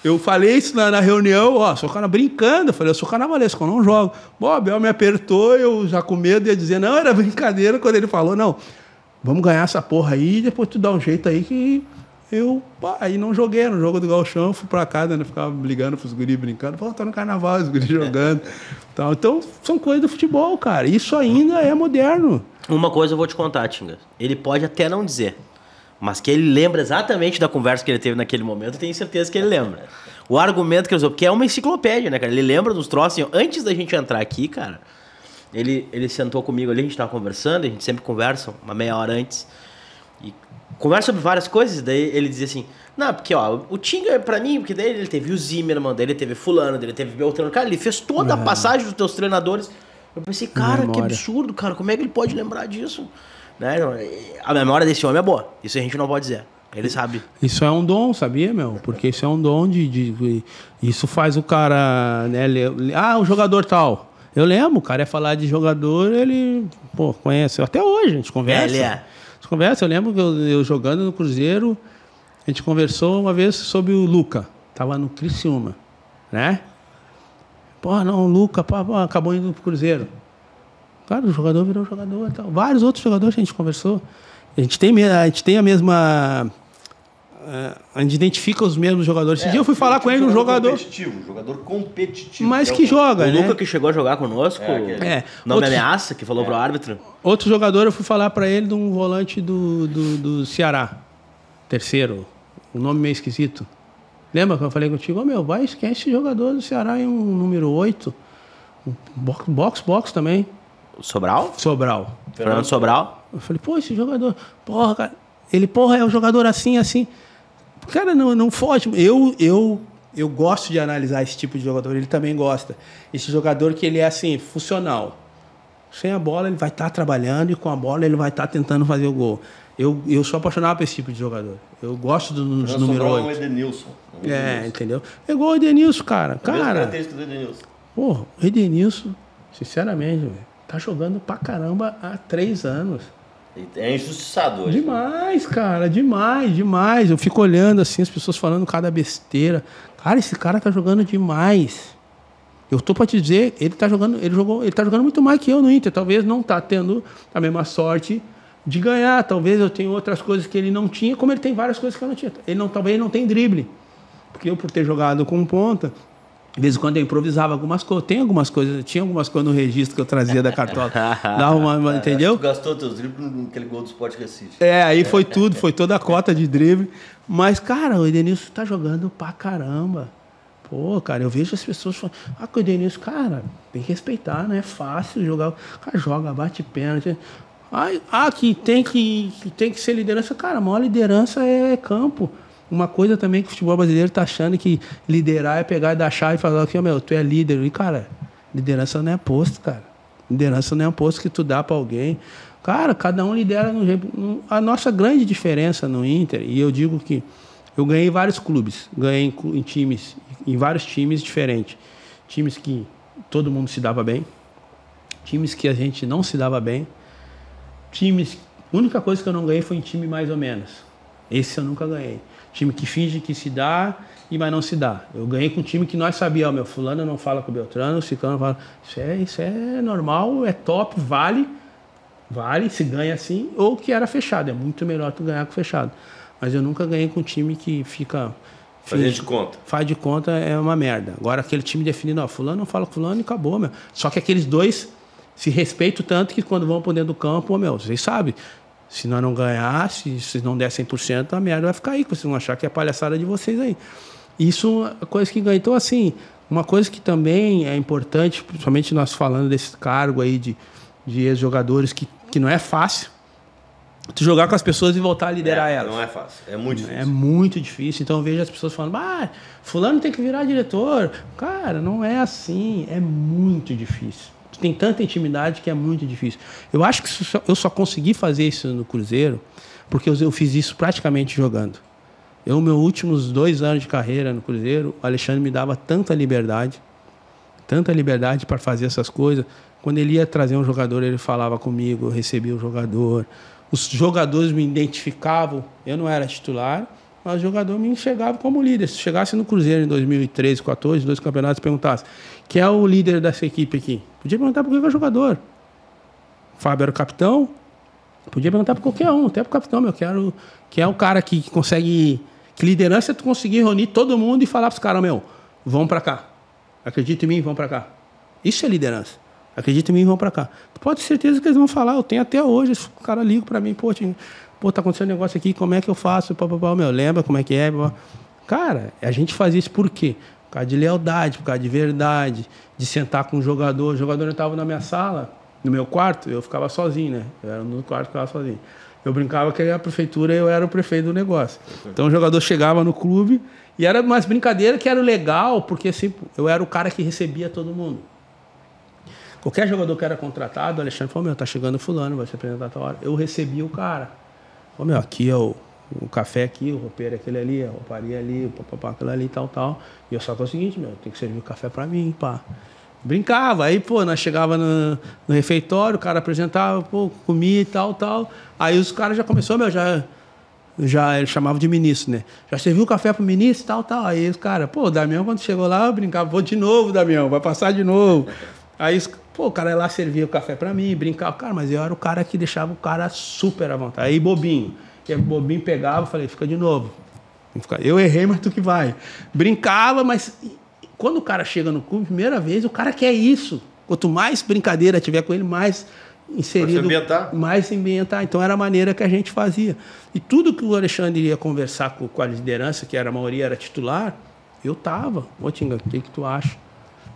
eu falei isso na reunião, sou cara brincando. Eu falei, eu sou carnavalesco, eu não jogo. Bom, o Abel me apertou, eu já com medo ia dizer, não, era brincadeira. Quando ele falou, não, vamos ganhar essa porra aí, e depois tu dá um jeito aí que aí não joguei no jogo do Gauchão, fui pra casa, né, ficava ligando pros guris brincando, pô, tô no carnaval, os guris jogando. Então, são coisas do futebol, cara. Isso ainda é moderno. Uma coisa eu vou te contar, Tinga. Ele pode até não dizer, mas que ele lembra exatamente da conversa que ele teve naquele momento, eu tenho certeza que ele lembra. O argumento que ele usou, porque é uma enciclopédia, né, cara? Ele lembra dos troços. Assim, antes da gente entrar aqui, cara, ele sentou comigo ali, a gente tava conversando, a gente sempre conversa uma meia hora antes, e conversa sobre várias coisas, daí ele dizia assim, não, porque, o Tinga, pra mim, porque daí ele teve o Zimmermann, daí ele teve fulano, daí ele teve Beltrano, cara, ele fez toda a passagem dos teus treinadores. Eu pensei, cara, que absurdo, cara, como é que ele pode lembrar disso? Né? A memória desse homem é boa, isso a gente não pode dizer, ele sabe. Isso é um dom, sabia, meu? Porque isso é um dom isso faz o cara, né, o jogador tal. Eu lembro, o cara ia falar de jogador, ele, conhece, até hoje a gente conversa. Ele é. A gente conversa, eu lembro que eu jogando no Cruzeiro, a gente conversou uma vez sobre o Luca, tava no Criciúma, né? O Luca, acabou indo pro Cruzeiro. Cara, o jogador virou jogador e tal. Vários outros jogadores que a gente conversou. A gente tem a mesma... A gente identifica os mesmos jogadores. Esse dia eu fui falar com ele, um jogador competitivo. Mas que joga, né? O Luca que chegou a jogar conosco, não me ameaça, que falou pro árbitro. Outro jogador, eu fui falar para ele de um volante do Ceará. Terceiro. Um nome meio esquisito. Lembra que eu falei contigo? Vai, esquece esse jogador do Ceará em um número 8. Box também. Sobral? Fernando Sobral. Eu falei, esse jogador... Porra, cara... Ele, é um jogador assim. Cara, não foge. Eu gosto de analisar esse tipo de jogador. Ele também gosta. Esse jogador que ele é assim, funcional. Sem a bola, ele vai estar trabalhando e com a bola ele vai estar tentando fazer o gol. Eu sou apaixonado por esse tipo de jogador. Eu gosto dos número 8. O Edenilson. Entendeu? É igual o Edenilson, cara. Característica do Edenilson. O Edenilson, sinceramente, tá jogando pra caramba há 3 anos. É injustiçado hoje. Demais, cara. Demais. Eu fico olhando assim, as pessoas falando cada besteira. Cara, esse cara tá jogando demais. Eu tô pra te dizer, ele tá jogando muito mais que eu no Inter. Talvez não tá tendo a mesma sorte de ganhar. Talvez eu tenha outras coisas que ele não tinha, como ele tem várias coisas que eu não tinha. Talvez ele não tem drible. Porque eu, por ter jogado com ponta, de vez em quando eu improvisava algumas coisas. Tinha algumas coisas no registro que eu trazia da cartola. Dava entendeu? Tu gastou teus dribles naquele gol do Sport Recife. Aí foi toda a cota de drible. Mas, cara, o Edenilson tá jogando pra caramba. Cara, eu vejo as pessoas falando, que o Edenilson, cara, tem que respeitar, não é fácil jogar. O cara joga, bate pênalti. Que tem que ser liderança. Cara, a maior liderança é campo. Uma coisa também que o futebol brasileiro tá achando que liderar é pegar e dar chave e falar que, tu é líder. E, cara, liderança não é posto, cara. Liderança não é um posto que tu dá para alguém. Cara, cada um lidera no jeito. A nossa grande diferença no Inter, e eu digo que eu ganhei vários clubes, ganhei em times, em vários times diferentes. Times que todo mundo se dava bem, times que a gente não se dava bem, a única coisa que eu não ganhei foi em time mais ou menos. Esse eu nunca ganhei. Time que finge que se dá, mas não se dá. Eu ganhei com um time que nós sabíamos, fulano não fala com o Beltrano, o Ciclano fala, isso é normal, é top, vale, se ganha assim, ou que era fechado. É muito melhor tu ganhar com fechado. Mas eu nunca ganhei com um time que fica Fazer de conta. Faz de conta é uma merda. Agora aquele time definido, ó, fulano não fala com fulano e acabou, meu. Só que aqueles dois se respeitam tanto que quando vão por dentro do campo, meu, vocês sabem, se nós não ganhar, se não der 100%, a merda vai ficar aí, que vocês vão achar que é palhaçada de vocês aí. Isso é coisa que ganha. Então, assim, uma coisa que também é importante, principalmente nós falando desse cargo aí de ex-jogadores, que não é fácil, tu jogar com as pessoas e voltar a liderar elas. Não é fácil, é muito difícil. É muito difícil. Então eu vejo as pessoas falando, fulano tem que virar diretor. Cara, não é assim, é muito difícil. Tu tem tanta intimidade que é muito difícil. Eu acho que eu só consegui fazer isso no Cruzeiro porque eu fiz isso praticamente jogando. Meus últimos 2 anos de carreira no Cruzeiro, o Alexandre me dava tanta liberdade para fazer essas coisas. Quando ele ia trazer um jogador, ele falava comigo, eu recebia o jogador. Os jogadores me identificavam, eu não era titular, mas o jogador me enxergava como líder. Se chegasse no Cruzeiro em 2013, 2014, 2 campeonatos, e perguntasse quem é o líder dessa equipe aqui, podia perguntar para qualquer jogador. O Fábio era o capitão, podia perguntar para qualquer um, até para o capitão, meu, que é o cara que consegue... Que liderança é tu conseguir reunir todo mundo e falar para os caras, meu, vão para cá. Acredita em mim, vão para cá. Isso é liderança. Acredita em mim, vão para cá. Tu pode ter certeza que eles vão falar. Eu tenho até hoje, o cara liga para mim, pô, tá acontecendo um negócio aqui, como é que eu faço? Meu, lembra como é que é? Cara, a gente faz isso por quê? Por causa de lealdade, por causa de verdade, de sentar com o jogador. O jogador não estava na minha sala, no meu quarto, eu ficava sozinho, né? Eu era no quarto, ficava sozinho. Eu brincava que a prefeitura, eu era o prefeito do negócio. Então o jogador chegava no clube e era umas brincadeiras que era legal, porque assim, eu era o cara que recebia todo mundo. Qualquer jogador que era contratado, o Alexandre falou, tá chegando fulano, vai se apresentar a tua hora. Eu recebia o cara. Aqui é o café aqui, o roupeiro é aquele ali, a rouparia ali, o papapá, aquele ali, tal. E eu só tô o seguinte, tem que servir o café pra mim, pá. Brincava, aí, nós chegava no refeitório, o cara apresentava, comia e tal. Aí os caras já começaram, já ele chamava de ministro, né? Já serviu o café pro ministro e tal. Aí os caras, o Damião, quando chegou lá, eu brincava, vou de novo, Damião, vai passar de novo. Aí, o cara ia lá, servia o café pra mim, brincava. Cara, mas eu era o cara que deixava o cara super à vontade. Aí, Bobinho. E aí, Bobinho pegava e falei, fica de novo. Eu errei, mas tu que vai. Brincava, mas quando o cara chega no clube, primeira vez, o cara quer isso. Quanto mais brincadeira tiver com ele, mais inserido, mais se ambientar. Então, era a maneira que a gente fazia. E tudo que o Alexandre ia conversar com a liderança, que era a maioria era titular, eu tava. Tinga, o que tu acha?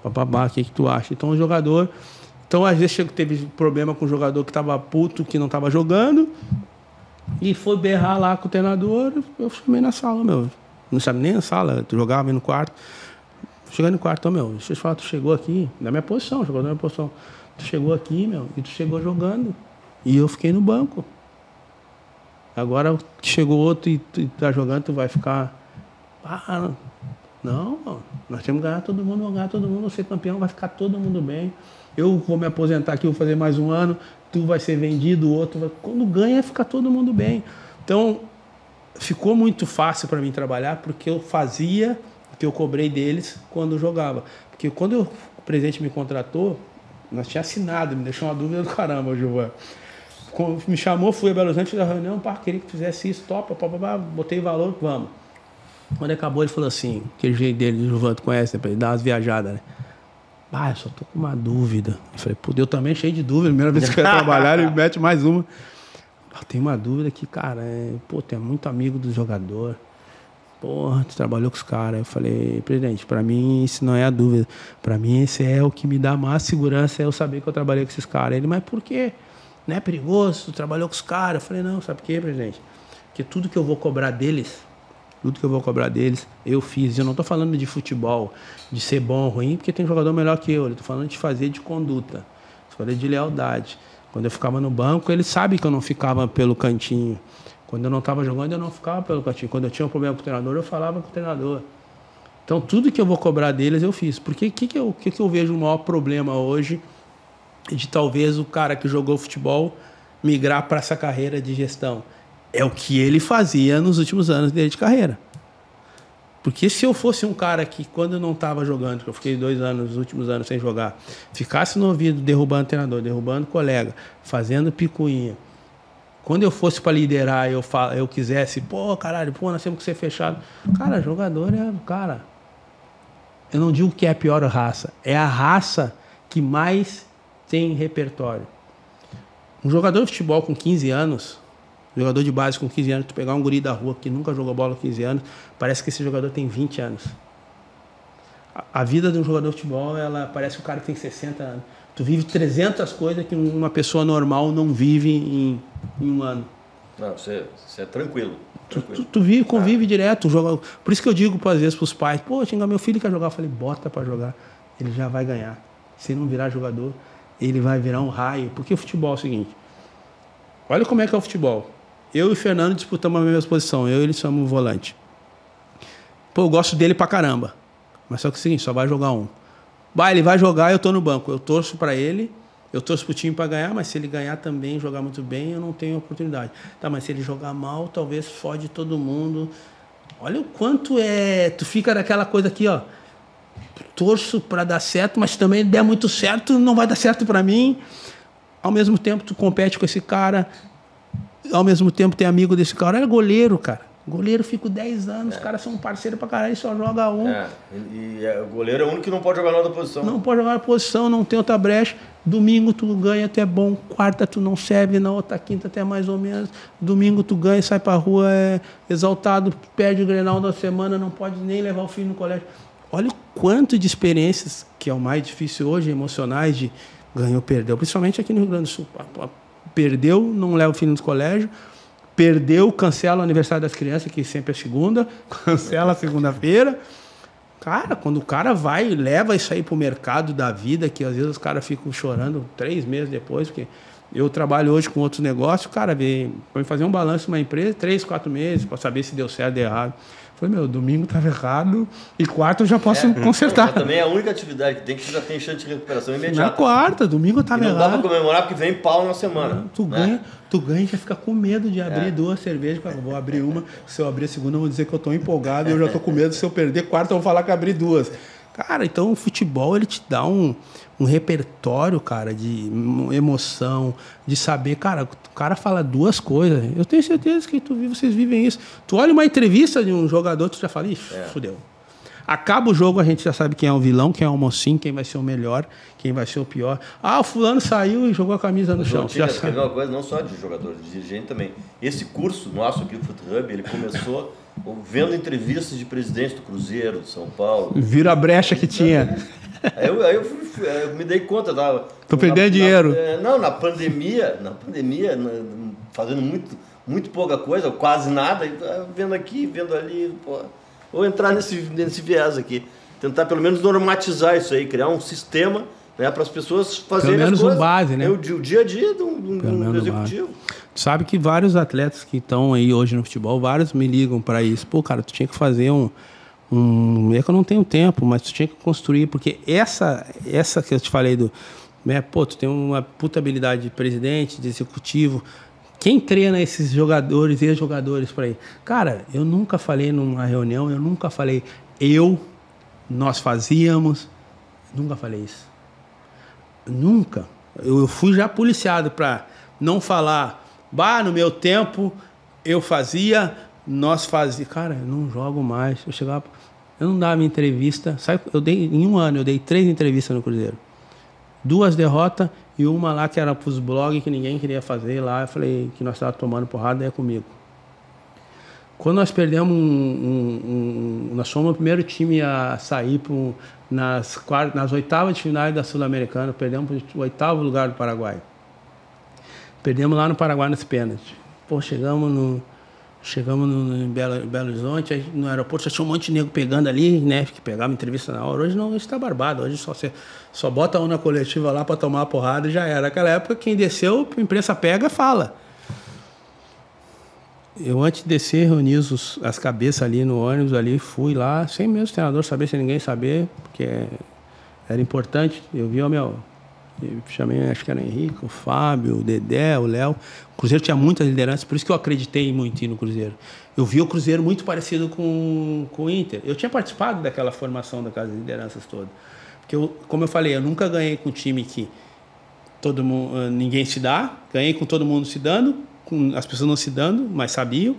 Bababá, o que tu acha? Então, o jogador... Então, às vezes, teve problema com o jogador que estava puto, que não estava jogando, e foi berrar lá com o treinador, eu chamei na sala, meu. Não sabe nem na sala, tu jogava no quarto. Cheguei no quarto, deixa eu te falar, tu chegou aqui, na minha posição, jogador na minha posição. Tu chegou aqui, e tu chegou jogando. E eu fiquei no banco. Agora, chegou outro e tu tá jogando, tu vai ficar... Não, nós temos que ganhar todo mundo, vamos ganhar todo mundo, ser campeão, vai ficar todo mundo bem. Eu vou me aposentar aqui, vou fazer mais um ano, tu vai ser vendido, o outro vai... Quando ganha, fica todo mundo bem. Então, ficou muito fácil para mim trabalhar, porque eu fazia o que eu cobrei deles quando jogava. Porque quando o presidente me contratou, nós tínhamos assinado, me deixou uma dúvida do caramba, o Gilvan. Quando me chamou, fui a Belo Horizonte, fiz a reunião, queria que fizesse isso, topa, botei valor, vamos. Quando acabou, ele falou assim, aquele jeito dele, o Gilvan, tu conhece, né, pra ele dar umas viajadas, né? Eu só tô com uma dúvida. Eu falei, eu também cheio de dúvida, primeira vez que eu ia trabalhar, ele mete mais uma. Tem uma dúvida que, cara, tu é muito amigo do jogador. Tu trabalhou com os caras. Eu falei, presidente, pra mim isso não é a dúvida. Pra mim esse é o que me dá mais segurança, é eu saber que eu trabalhei com esses caras. Ele, mas por quê? Não é perigoso? Tu trabalhou com os caras? Eu falei, não, sabe por quê, presidente? Porque tudo que eu vou cobrar deles, eu fiz. Eu não estou falando de futebol, de ser bom ou ruim, porque tem jogador melhor que eu. Eu estou falando de fazer de conduta. Eu falei de lealdade. Quando eu ficava no banco, ele sabe que eu não ficava pelo cantinho. Quando eu não estava jogando, eu não ficava pelo cantinho. Quando eu tinha um problema com o treinador, eu falava com o treinador. Então, tudo que eu vou cobrar deles, eu fiz. Porque o que eu vejo o maior problema hoje de talvez o cara que jogou futebol migrar para essa carreira de gestão? É o que ele fazia nos últimos anos dele de carreira. Porque se eu fosse um cara que, quando eu não estava jogando, que eu fiquei 2 anos, os últimos anos sem jogar, ficasse no ouvido derrubando treinador, derrubando colega, fazendo picuinha, Quando eu fosse para liderar, eu quisesse, pô, caralho, pô, nós temos que ser fechado. Cara, jogador é... Cara, eu não digo que é a pior raça. É a raça que mais tem repertório. Um jogador de futebol com 15 anos, jogador de base com 15 anos, tu pegar um guri da rua que nunca jogou bola com 15 anos, parece que esse jogador tem 20 anos. A vida de um jogador de futebol, ela parece que o cara tem 60 anos. Tu vive 300 coisas que uma pessoa normal não vive em um ano. Não, você é tranquilo. Tu convive direto. Joga. Por isso que eu digo, às vezes, pros pais, pô, Tinga, meu filho quer jogar. Eu falei, bota pra jogar. Ele já vai ganhar. Se não virar jogador, ele vai virar um raio. Porque o futebol é o seguinte. Olha como é que é o futebol. Eu e o Fernando disputamos a mesma posição. Eu e ele somos volante. Pô, eu gosto dele pra caramba. Mas só que é o seguinte, só vai jogar um. Ele vai jogar e eu tô no banco. Eu torço pra ele, eu torço pro time pra ganhar, mas se ele ganhar também, jogar muito bem, eu não tenho oportunidade. Tá, mas se ele jogar mal, talvez fode todo mundo. Olha o quanto tu fica naquela coisa aqui, ó. Torço pra dar certo, mas se também der muito certo, não vai dar certo pra mim. Ao mesmo tempo, tu compete com esse cara. Ao mesmo tempo, tem amigo desse cara. É goleiro, cara. Goleiro, fico 10 anos, os caras são parceiros pra caralho, só joga um. O goleiro é o único que não pode jogar na outra posição. Não pode jogar na posição, não tem outra brecha. Domingo tu ganha, tu é bom. Quarta tu não serve, na outra quinta até mais ou menos. Domingo tu ganha, sai pra rua exaltado, perde o Grenal da semana, não pode nem levar o filho no colégio. Olha o quanto de experiências, que é o mais difícil hoje, emocionais, de ganhou, perdeu. Principalmente aqui no Rio Grande do Sul. Perdeu, não leva o filho no colégio. Perdeu, cancela o aniversário das crianças, que sempre é segunda, cancela a segunda-feira. Cara, quando o cara vai e leva isso aí pro mercado da vida, que às vezes os caras ficam chorando 3 meses depois, porque eu trabalho hoje com outros negócios, o cara vem fazer um balanço de uma empresa, 3, 4 meses, para saber se deu certo ou deu errado. Falei, domingo estava errado e quarta eu já posso consertar. Mas também é a única atividade que tem que já tem chance de recuperação imediata. Na quarta, domingo estava errado. Não dá para comemorar porque vem pau na semana. Tu ganha e já fica com medo de abrir 2 cervejas. Eu vou abrir uma, se eu abrir a segunda eu vou dizer que eu estou empolgado e eu já estou com medo, se eu perder quarta eu vou falar que abri 2. Cara, então o futebol ele te dá um repertório, cara, de emoção, de saber, cara, o cara fala 2 coisas. Eu tenho certeza que vocês vivem isso. Tu olha uma entrevista de um jogador, tu já fala, ixi, fudeu. Acaba o jogo, a gente já sabe quem é o vilão, quem é o mocinho, quem vai ser o melhor, quem vai ser o pior. O fulano saiu e jogou a camisa no chão. Já sabe. Uma coisa, não só de jogador, de dirigente também. Esse curso nosso aqui, o Foot Hub, ele começou vendo entrevistas de presidente do Cruzeiro, de São Paulo. Vira a brecha que tinha. Aí eu me dei conta. Tô perdendo dinheiro. Na pandemia, fazendo muito pouca coisa, quase nada, vendo aqui, vendo ali, pô. Vou entrar nesse viés aqui. Tentar pelo menos normatizar isso aí, criar um sistema, né, para as pessoas fazerem pelo menos as coisas. Base, né? O dia a dia do executivo. Tu sabe que vários atletas que estão aí hoje no futebol, vários me ligam para isso. Pô, cara, tu tinha que fazer é que eu não tenho tempo, mas tu tinha que construir, porque essa que eu te falei tu tem uma puta habilidade de presidente, de executivo. Quem treina esses jogadores e ex-jogadores por aí? Cara, eu nunca falei numa reunião, nós fazíamos, nunca falei isso. Nunca. Eu fui já policiado para não falar, no meu tempo eu fazia, nós fazíamos. Cara, eu não jogo mais. Eu chegava, eu não dava entrevista. Em um ano eu dei 3 entrevistas no Cruzeiro. 2 derrotas e uma lá que era para os blogs que ninguém queria fazer lá. Eu falei que nós estávamos tomando porrada, é comigo. Quando nós perdemos nós fomos o primeiro time a sair nas 8ª de final da Sul-Americana, perdemos para o 8º lugar do Paraguai. Perdemos lá no Paraguai nos pênaltis. Pô, chegamos em Belo Horizonte, aí no aeroporto já tinha um monte de nego pegando ali, né? Que pegava entrevista na hora. Hoje não, hoje está barbado. Hoje só bota uma coletiva lá para tomar a porrada e já era. Naquela época, quem desceu, a imprensa pega e fala. Eu, antes de descer, reuni as cabeças ali no ônibus, fui lá, sem mesmo o treinador saber, sem ninguém saber, porque era importante. Eu vi, eu chamei, acho que era o Henrique, o Fábio, o Dedé, o Léo. O Cruzeiro tinha muitas lideranças, por isso que eu acreditei muito no Cruzeiro. Eu vi o Cruzeiro muito parecido com o Inter. Eu tinha participado daquela formação daquelas lideranças todas. Porque, como eu falei, eu nunca ganhei com um time que ninguém se dá, ganhei com todo mundo se dando, as pessoas não se dando, mas sabiam.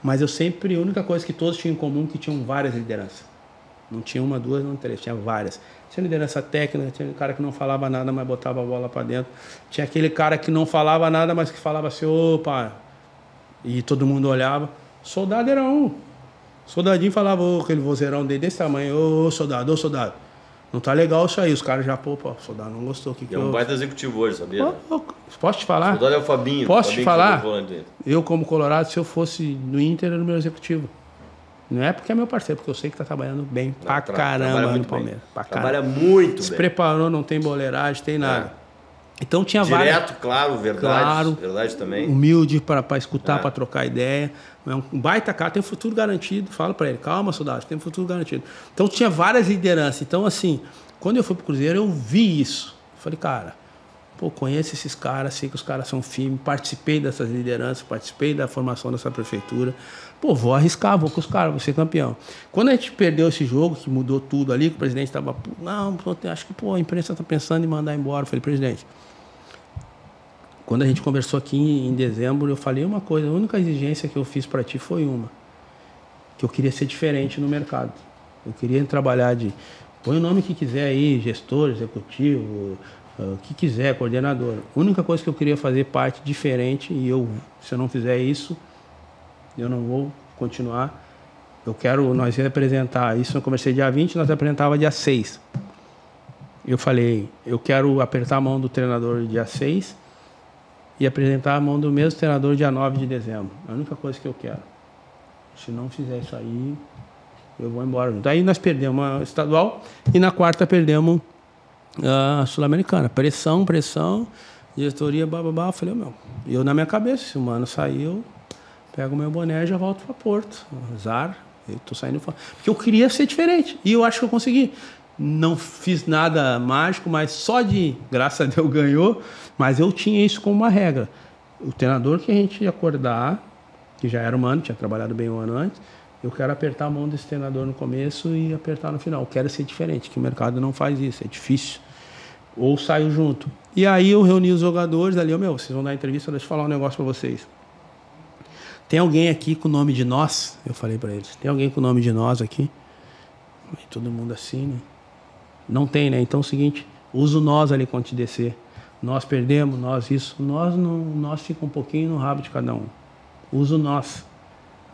Mas eu sempre, a única coisa que todos tinham em comum, que tinham várias lideranças. Não tinha uma, duas, não três, tinha várias. Tinha liderança técnica, tinha um cara que não falava nada, mas botava a bola para dentro. Tinha aquele cara que não falava nada, mas que falava assim, opa, e todo mundo olhava. Soldado era um. Soldadinho falava, aquele vozeirão dele desse tamanho, ô soldado, não tá legal isso aí. Os caras já, pô, soldado não gostou. Que é um baita executivo hoje, sabia? Posso te falar? O soldado é o Fabinho. Posso te falar? Dele. Eu, como Colorado, se eu fosse no Inter, era o meu executivo. Não é porque é meu parceiro, porque eu sei que tá trabalhando bem pra caramba no Palmeiras. Trabalha muito bem. Se preparou, não tem boleiragem, tem nada. Então tinha várias... Direto, claro, verdade também. Humilde para escutar, para trocar ideia. É um baita cara, tem futuro garantido. Falo para ele, calma, soldado, tem futuro garantido. Então tinha várias lideranças. Então, assim, quando eu fui pro Cruzeiro, eu vi isso. Eu falei, cara, pô, conheço esses caras, sei que os caras são firmes, participei dessas lideranças, participei da formação dessa prefeitura. Pô, vou arriscar, vou com os caras, vou ser campeão. Quando a gente perdeu esse jogo, que mudou tudo ali, que o presidente estava... Não, acho que a imprensa está pensando em mandar embora. Eu falei, presidente, quando a gente conversou aqui em dezembro, eu falei uma coisa, a única exigência que eu fiz para ti foi uma, que eu queria ser diferente no mercado. Eu queria trabalhar de... Põe o nome que quiser aí, gestor, executivo, o que quiser, coordenador. A única coisa que eu queria fazer parte diferente, e se eu não fizer isso, eu não vou continuar. Nós ia apresentar, isso eu conversei dia 20, nós apresentava dia 6. Eu falei, eu quero apertar a mão do treinador dia 6 e apresentar a mão do mesmo treinador dia 9 de dezembro. É a única coisa que eu quero. Se não fizer isso aí, eu vou embora. Daí nós perdemos a estadual e na quarta perdemos a Sul-Americana. Pressão, diretoria, bababá. Eu falei, eu na minha cabeça, se o mano saiu, pego o meu boné e já volto para Porto. Azar, eu tô saindo fora. Porque eu queria ser diferente. E eu acho que eu consegui. Não fiz nada mágico, mas só graças a Deus ganhou. Mas eu tinha isso como uma regra. O treinador que a gente ia acordar, que já era humano, tinha trabalhado bem um ano antes, eu quero apertar a mão desse treinador no começo e apertar no final. Eu quero ser diferente, que o mercado não faz isso, é difícil. Ou saio junto. E aí eu reuni os jogadores ali, vocês vão dar entrevista, deixa eu falar um negócio para vocês. Tem alguém aqui com o nome de nós? Eu falei para eles, tem alguém com o nome de nós aqui? E todo mundo assim, né? Não tem, né? Então é o seguinte, usa o nós ali quando te descer. Nós perdemos, nós isso. Nós fica um pouquinho no rabo de cada um. Usa o nós.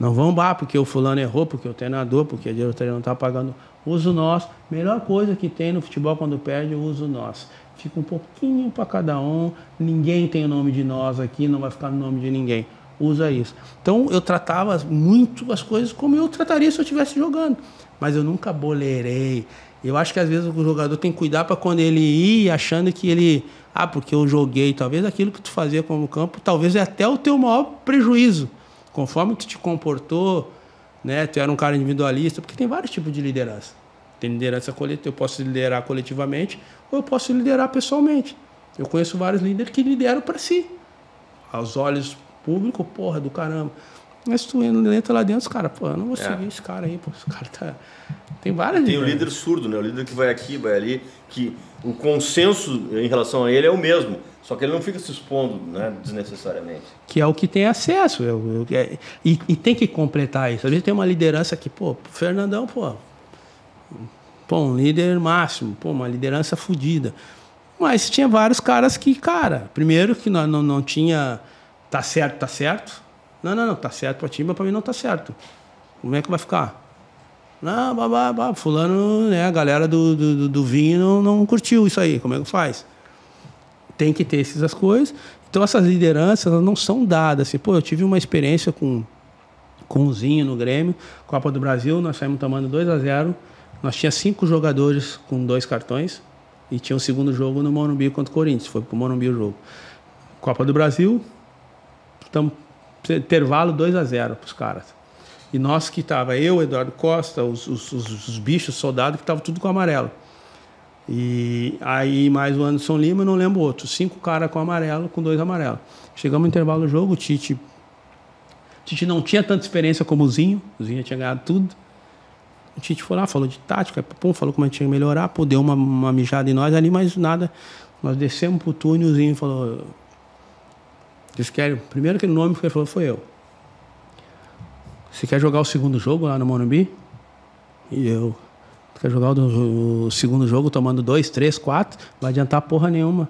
Não vão porque o fulano errou, porque o treinador, porque a diretoria não está pagando. Usa o nós. Melhor coisa que tem no futebol quando perde, usa o nós. Fica um pouquinho para cada um. Ninguém tem o nome de nós aqui, não vai ficar no nome de ninguém. Usa isso. Então eu tratava muito as coisas como eu trataria se eu estivesse jogando. Mas eu nunca boleirei. Eu acho que às vezes o jogador tem que cuidar para quando ele ir achando que ele... porque eu joguei. Talvez aquilo que tu fazia como campo, talvez é até o teu maior prejuízo. Conforme tu te comportou, né? Tu era um cara individualista, porque tem vários tipos de liderança. Tem liderança coletiva, eu posso liderar coletivamente ou eu posso liderar pessoalmente. Eu conheço vários líderes que lideram para si. Aos olhos públicos, porra, do caramba. Mas tu entra lá dentro, os caras, eu não vou seguir esse cara aí, esse cara tá... Tem várias Tem o líder surdo, né? O líder que vai aqui, vai ali, que o consenso em relação a ele é o mesmo, só que ele não fica se expondo, né, desnecessariamente. Que é o que tem acesso, e tem que completar isso. Às vezes tem uma liderança que, o Fernandão, um líder máximo, uma liderança fodida. Mas tinha vários caras que, primeiro que não tinha... Tá certo. Não, tá certo pra ti, mas pra mim não tá certo. Como é que vai ficar? Não, fulano, né, a galera do vinho não curtiu isso aí, como é que faz? Tem que ter essas coisas. Então essas lideranças, elas não são dadas. Assim, eu tive uma experiência com o Zinho no Grêmio, Copa do Brasil, nós saímos tomando 2-0, nós tínhamos 5 jogadores com 2 cartões e tinha o segundo jogo no Morumbi contra o Corinthians, foi pro Morumbi o jogo. Copa do Brasil, intervalo 2-0 pros caras. E nós que tava, eu, Eduardo Costa, os bichos, soldados, que estavam tudo com amarelo. E aí mais o Anderson Lima, não lembro outro. 5 caras com amarelo, com 2 amarelos. Chegamos no intervalo do jogo, o Tite não tinha tanta experiência como o Zinho tinha ganhado tudo. O Tite foi lá, falou de tática, falou como a gente tinha que melhorar, deu uma mijada em nós ali, mas nada. Nós descemos pro túnel e o Zinho falou... Eles querem... Primeiro aquele nome que ele falou foi eu. Você quer jogar o segundo jogo lá no Morumbi? E eu... Quer jogar o segundo jogo tomando 2, 3, 4? Não vai adiantar porra nenhuma.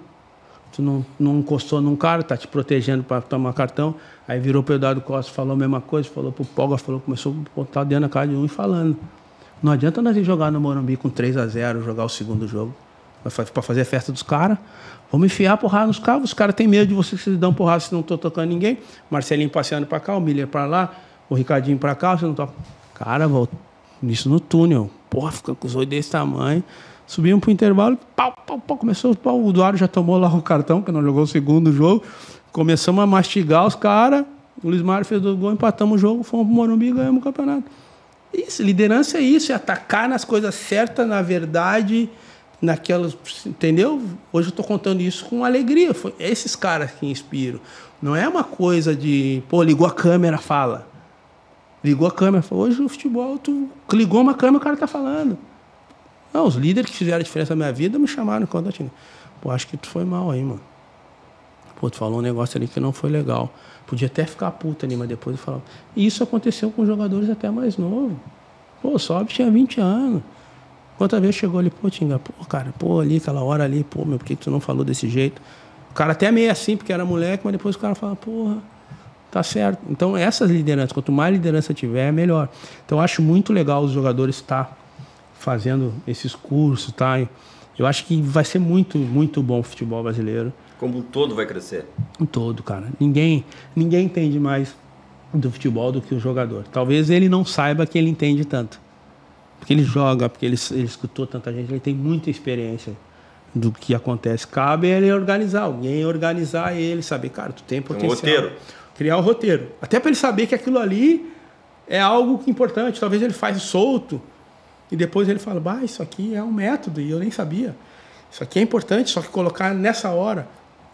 Tu não encostou num cara, tá te protegendo para tomar cartão. Aí virou pro Eduardo Costa, falou a mesma coisa, falou pro Polga, começou a botar dentro na cara de um e falando. Não adianta nós ir jogar no Morumbi com 3-0, jogar o segundo jogo. Para fazer a festa dos caras. Vamos enfiar porrada nos caras. Os caras têm medo de vocês que vocês dão porrada se não estão tocando ninguém. Marcelinho passeando para cá, o Miller para lá, o Ricardinho para cá, você não toca. Cara, volta. Isso no túnel. Porra, ficando com os olhos desse tamanho. Subimos pro intervalo, pau, começou, o Eduardo já tomou lá o cartão, que não jogou o segundo jogo. Começamos a mastigar os caras. O Luiz Mário fez 2 gols, empatamos o jogo, fomos pro Morumbi e ganhamos o campeonato. Isso, liderança é isso, é atacar nas coisas certas, na verdade, naquelas, entendeu? Hoje eu tô contando isso com alegria. Foi esses caras que inspiram. Não é uma coisa de, pô, ligou a câmera, fala. Ligou a câmera, hoje no futebol, tu ligou uma câmera, o cara tá falando. Não, os líderes que fizeram a diferença na minha vida me chamaram quando eu tinha. Pô, acho que tu foi mal aí, mano. Pô, tu falou um negócio ali que não foi legal. Podia até ficar puta ali, mas depois eu falava. E isso aconteceu com jogadores até mais novos. Pô, o Sobe tinha 20 anos. Quantas vezes chegou ali, pô, Tinga, pô, cara, pô, ali, aquela hora ali, pô, meu, por que tu não falou desse jeito? O cara até meio assim, porque era moleque, mas depois o cara fala, porra, tá certo. Então, essas lideranças, quanto mais liderança tiver, é melhor. Então, eu acho muito legal os jogadores estar fazendo esses cursos, tá? Eu acho que vai ser muito, muito bom o futebol brasileiro. Como um todo vai crescer? Um todo, cara. Ninguém entende mais do futebol do que o jogador. Talvez ele não saiba que ele entende tanto. Porque ele joga, porque ele escutou tanta gente, ele tem muita experiência do que acontece. Cabe ele organizar, alguém organizar ele, saber, cara, tu tem potencial. Um roteiro. Criar um roteiro. Até para ele saber que aquilo ali é algo importante. Talvez ele faz solto e depois ele fala, bah, isso aqui é um método e eu nem sabia. Isso aqui é importante, só que colocar nessa hora.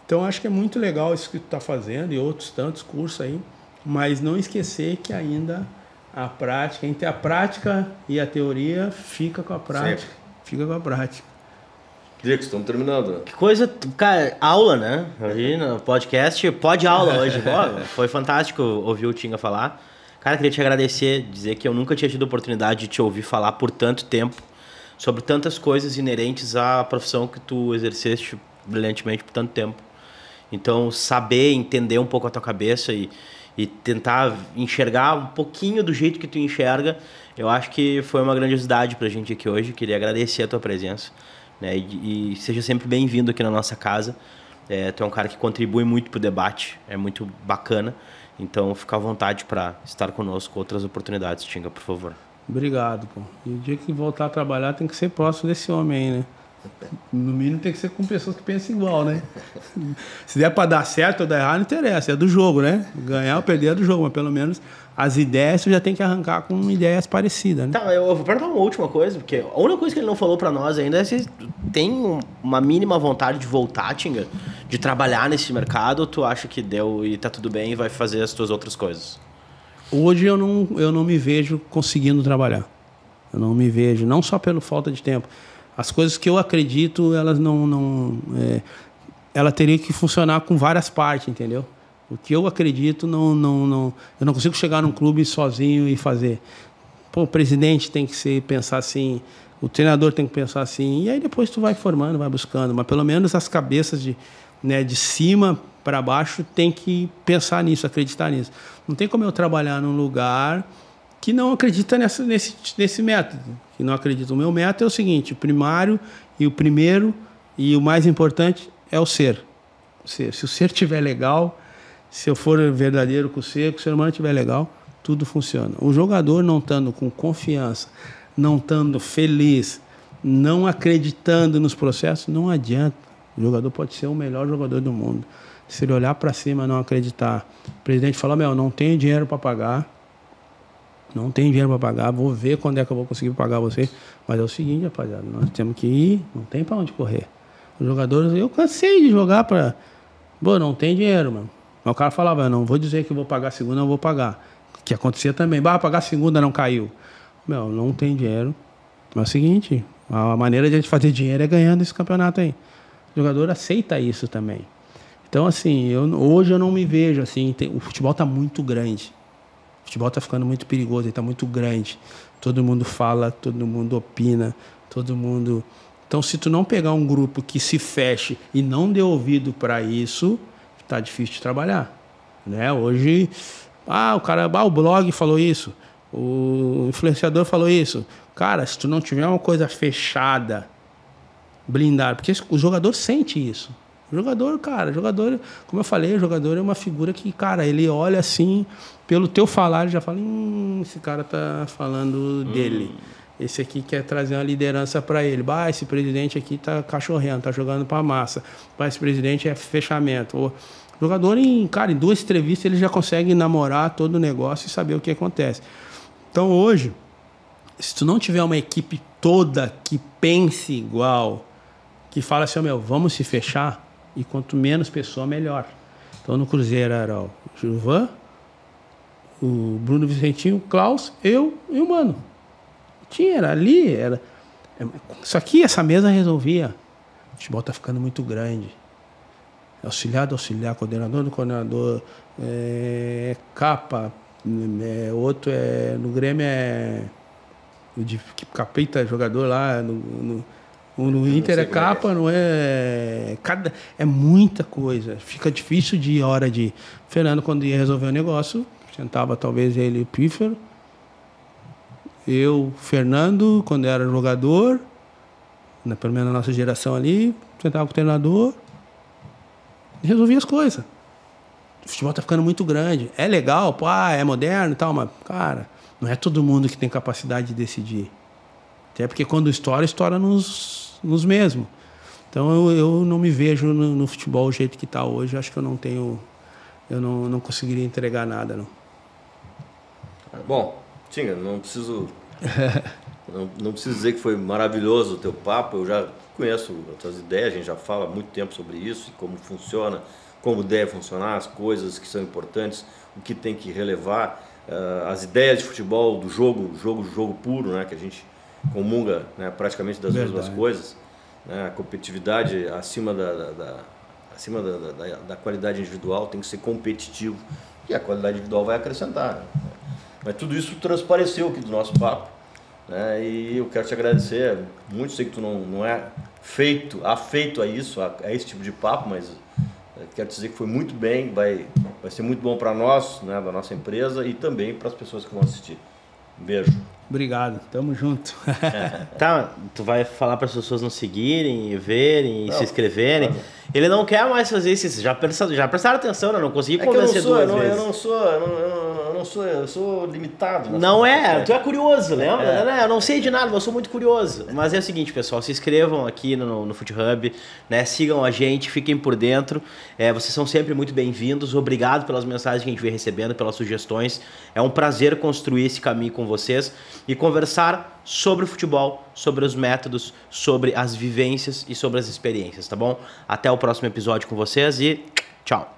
Então, acho que é muito legal isso que tu está fazendo e outros tantos cursos aí. Mas não esquecer que ainda a prática, entre a prática e a teoria, fica com a prática. Sempre. Fica com a prática. Diego, estamos terminando. Que coisa, cara, aula, né? Hoje no podcast, pode aula hoje. Pô, foi fantástico ouvir o Tinga falar. Cara, queria te agradecer, dizer que eu nunca tinha tido a oportunidade de te ouvir falar por tanto tempo sobre tantas coisas inerentes à profissão que tu exerceste brilhantemente por tanto tempo. Então, saber, entender um pouco a tua cabeça e tentar enxergar um pouquinho do jeito que tu enxerga, eu acho que foi uma grandiosidade pra gente aqui hoje. Queria agradecer a tua presença, né? E seja sempre bem-vindo aqui na nossa casa. Tu é um cara que contribui muito pro debate, é muito bacana. Então, fica à vontade para estar conosco outras oportunidades, Tinga, por favor. Obrigado, pô. E o dia que voltar a trabalhar tem que ser próximo desse homem aí, né? No mínimo tem que ser com pessoas que pensam igual, né? Se der para dar certo ou dar errado, não interessa, é do jogo, né? Ganhar ou perder é do jogo, mas pelo menos as ideias tu já tem que arrancar com ideias parecidas, né? Tá, eu vou perguntar uma última coisa, porque a única coisa que ele não falou para nós ainda é se tem uma mínima vontade de voltar, Tinga, de trabalhar nesse mercado, ou tu acha que deu e tá tudo bem e vai fazer as tuas outras coisas? Hoje eu não me vejo conseguindo trabalhar. Eu não me vejo, não só pela falta de tempo. As coisas que eu acredito, elas ela teria que funcionar com várias partes, entendeu? O que eu acredito, eu não consigo chegar num clube sozinho e fazer. Pô, o presidente tem que pensar assim, o treinador tem que pensar assim, e aí depois tu vai formando, vai buscando. Mas pelo menos as cabeças de cima para baixo tem que pensar nisso, acreditar nisso. Não tem como eu trabalhar num lugar que não acredita nesse método, que não acredita. O meu método é o seguinte: o primário e o primeiro e o mais importante é o ser. Se o ser estiver legal, se eu for verdadeiro com o ser humano estiver legal, tudo funciona. O jogador não estando com confiança, não estando feliz, não acreditando nos processos, não adianta. O jogador pode ser o melhor jogador do mundo. Se ele olhar para cima e não acreditar, o presidente fala, não tenho dinheiro para pagar, não tenho dinheiro para pagar, vou ver quando é que eu vou conseguir pagar você. Mas é o seguinte, rapaziada, nós temos que ir, não tem para onde correr. Os jogadores, eu cansei de jogar para... não tem dinheiro, mano. Mas o cara falava, não vou dizer que vou pagar segunda, não vou pagar. O que acontecia também, pagar segunda não caiu. Não tem dinheiro. Mas é o seguinte, a maneira de a gente fazer dinheiro é ganhando esse campeonato aí. O jogador aceita isso também. Então, assim, hoje eu não me vejo assim. O futebol está muito grande. O futebol está ficando muito perigoso, ele está muito grande. Todo mundo fala, todo mundo opina, todo mundo... Então, se tu não pegar um grupo que se feche e não dê ouvido para isso, tá difícil de trabalhar, né? Hoje, o blog falou isso, o influenciador falou isso. Cara, se tu não tiver uma coisa fechada, blindada, porque o jogador sente isso. O jogador, como eu falei, o jogador é uma figura que, cara, ele olha assim, pelo teu falar, ele já fala, esse cara tá falando dele. Esse aqui quer trazer uma liderança para ele. Esse presidente aqui tá cachorrendo, tá jogando para massa. Esse presidente é fechamento. O jogador, em 2 entrevistas, ele já consegue namorar todo o negócio e saber o que acontece. Então, hoje, se tu não tiver uma equipe toda que pense igual, que fala assim, vamos se fechar, e quanto menos pessoa, melhor. Então, no Cruzeiro era o Gilvan, o Bruno Vicentinho, o Klaus, eu e o Mano. Era ali, isso aqui, essa mesa resolvia. O futebol está ficando muito grande. Auxiliar do auxiliar, coordenador do coordenador, capa, outro no Grêmio o de capeta jogador lá, no Inter é capa, não é... É muita coisa. Fica difícil de hora de... Fernando, quando ia resolver o negócio, sentava talvez ele e o Pífero. Eu, Fernando, quando era jogador, pelo menos na nossa geração ali, sentava com o treinador e resolvia as coisas. O futebol está ficando muito grande. É legal, é moderno e tal, mas, cara, não é todo mundo que tem capacidade de decidir. Até porque quando estoura nos mesmos. Então eu não me vejo no futebol do jeito que está hoje. Acho que eu não conseguiria entregar nada, não. Bom, Tinga, não preciso dizer que foi maravilhoso o teu papo. Eu já conheço as tuas ideias, a gente já fala há muito tempo sobre isso, como funciona, como deve funcionar, as coisas que são importantes, o que tem que relevar, as ideias de futebol, do jogo puro, né, que a gente comunga, né, praticamente das mesmas coisas, né, a competitividade acima da qualidade individual, tem que ser competitivo, e a qualidade individual vai acrescentar, né? Mas tudo isso transpareceu aqui do nosso papo, né? E eu quero te agradecer muito. Sei que tu não é afeito a isso, a esse tipo de papo, mas quero te dizer que foi muito bem, vai ser muito bom para nós, né, da nossa empresa, e também para as pessoas que vão assistir. Um beijo. Obrigado, tamo junto. Tá, tu vai falar para as pessoas nos seguirem, verem e se inscreverem. Claro. Ele não quer mais fazer isso. Já prestaram atenção, né? Não consegui convencer duas vezes. Eu sou limitado. Não é, tu é curioso, lembra? Eu não sei de nada, mas eu sou muito curioso. Mas é o seguinte, pessoal, se inscrevam aqui no FootHub, né? Sigam a gente, fiquem por dentro. Vocês são sempre muito bem-vindos. Obrigado pelas mensagens que a gente vem recebendo, pelas sugestões. É um prazer construir esse caminho com vocês e conversar sobre o futebol, sobre os métodos, sobre as vivências e sobre as experiências, tá bom? Até o próximo episódio com vocês e tchau!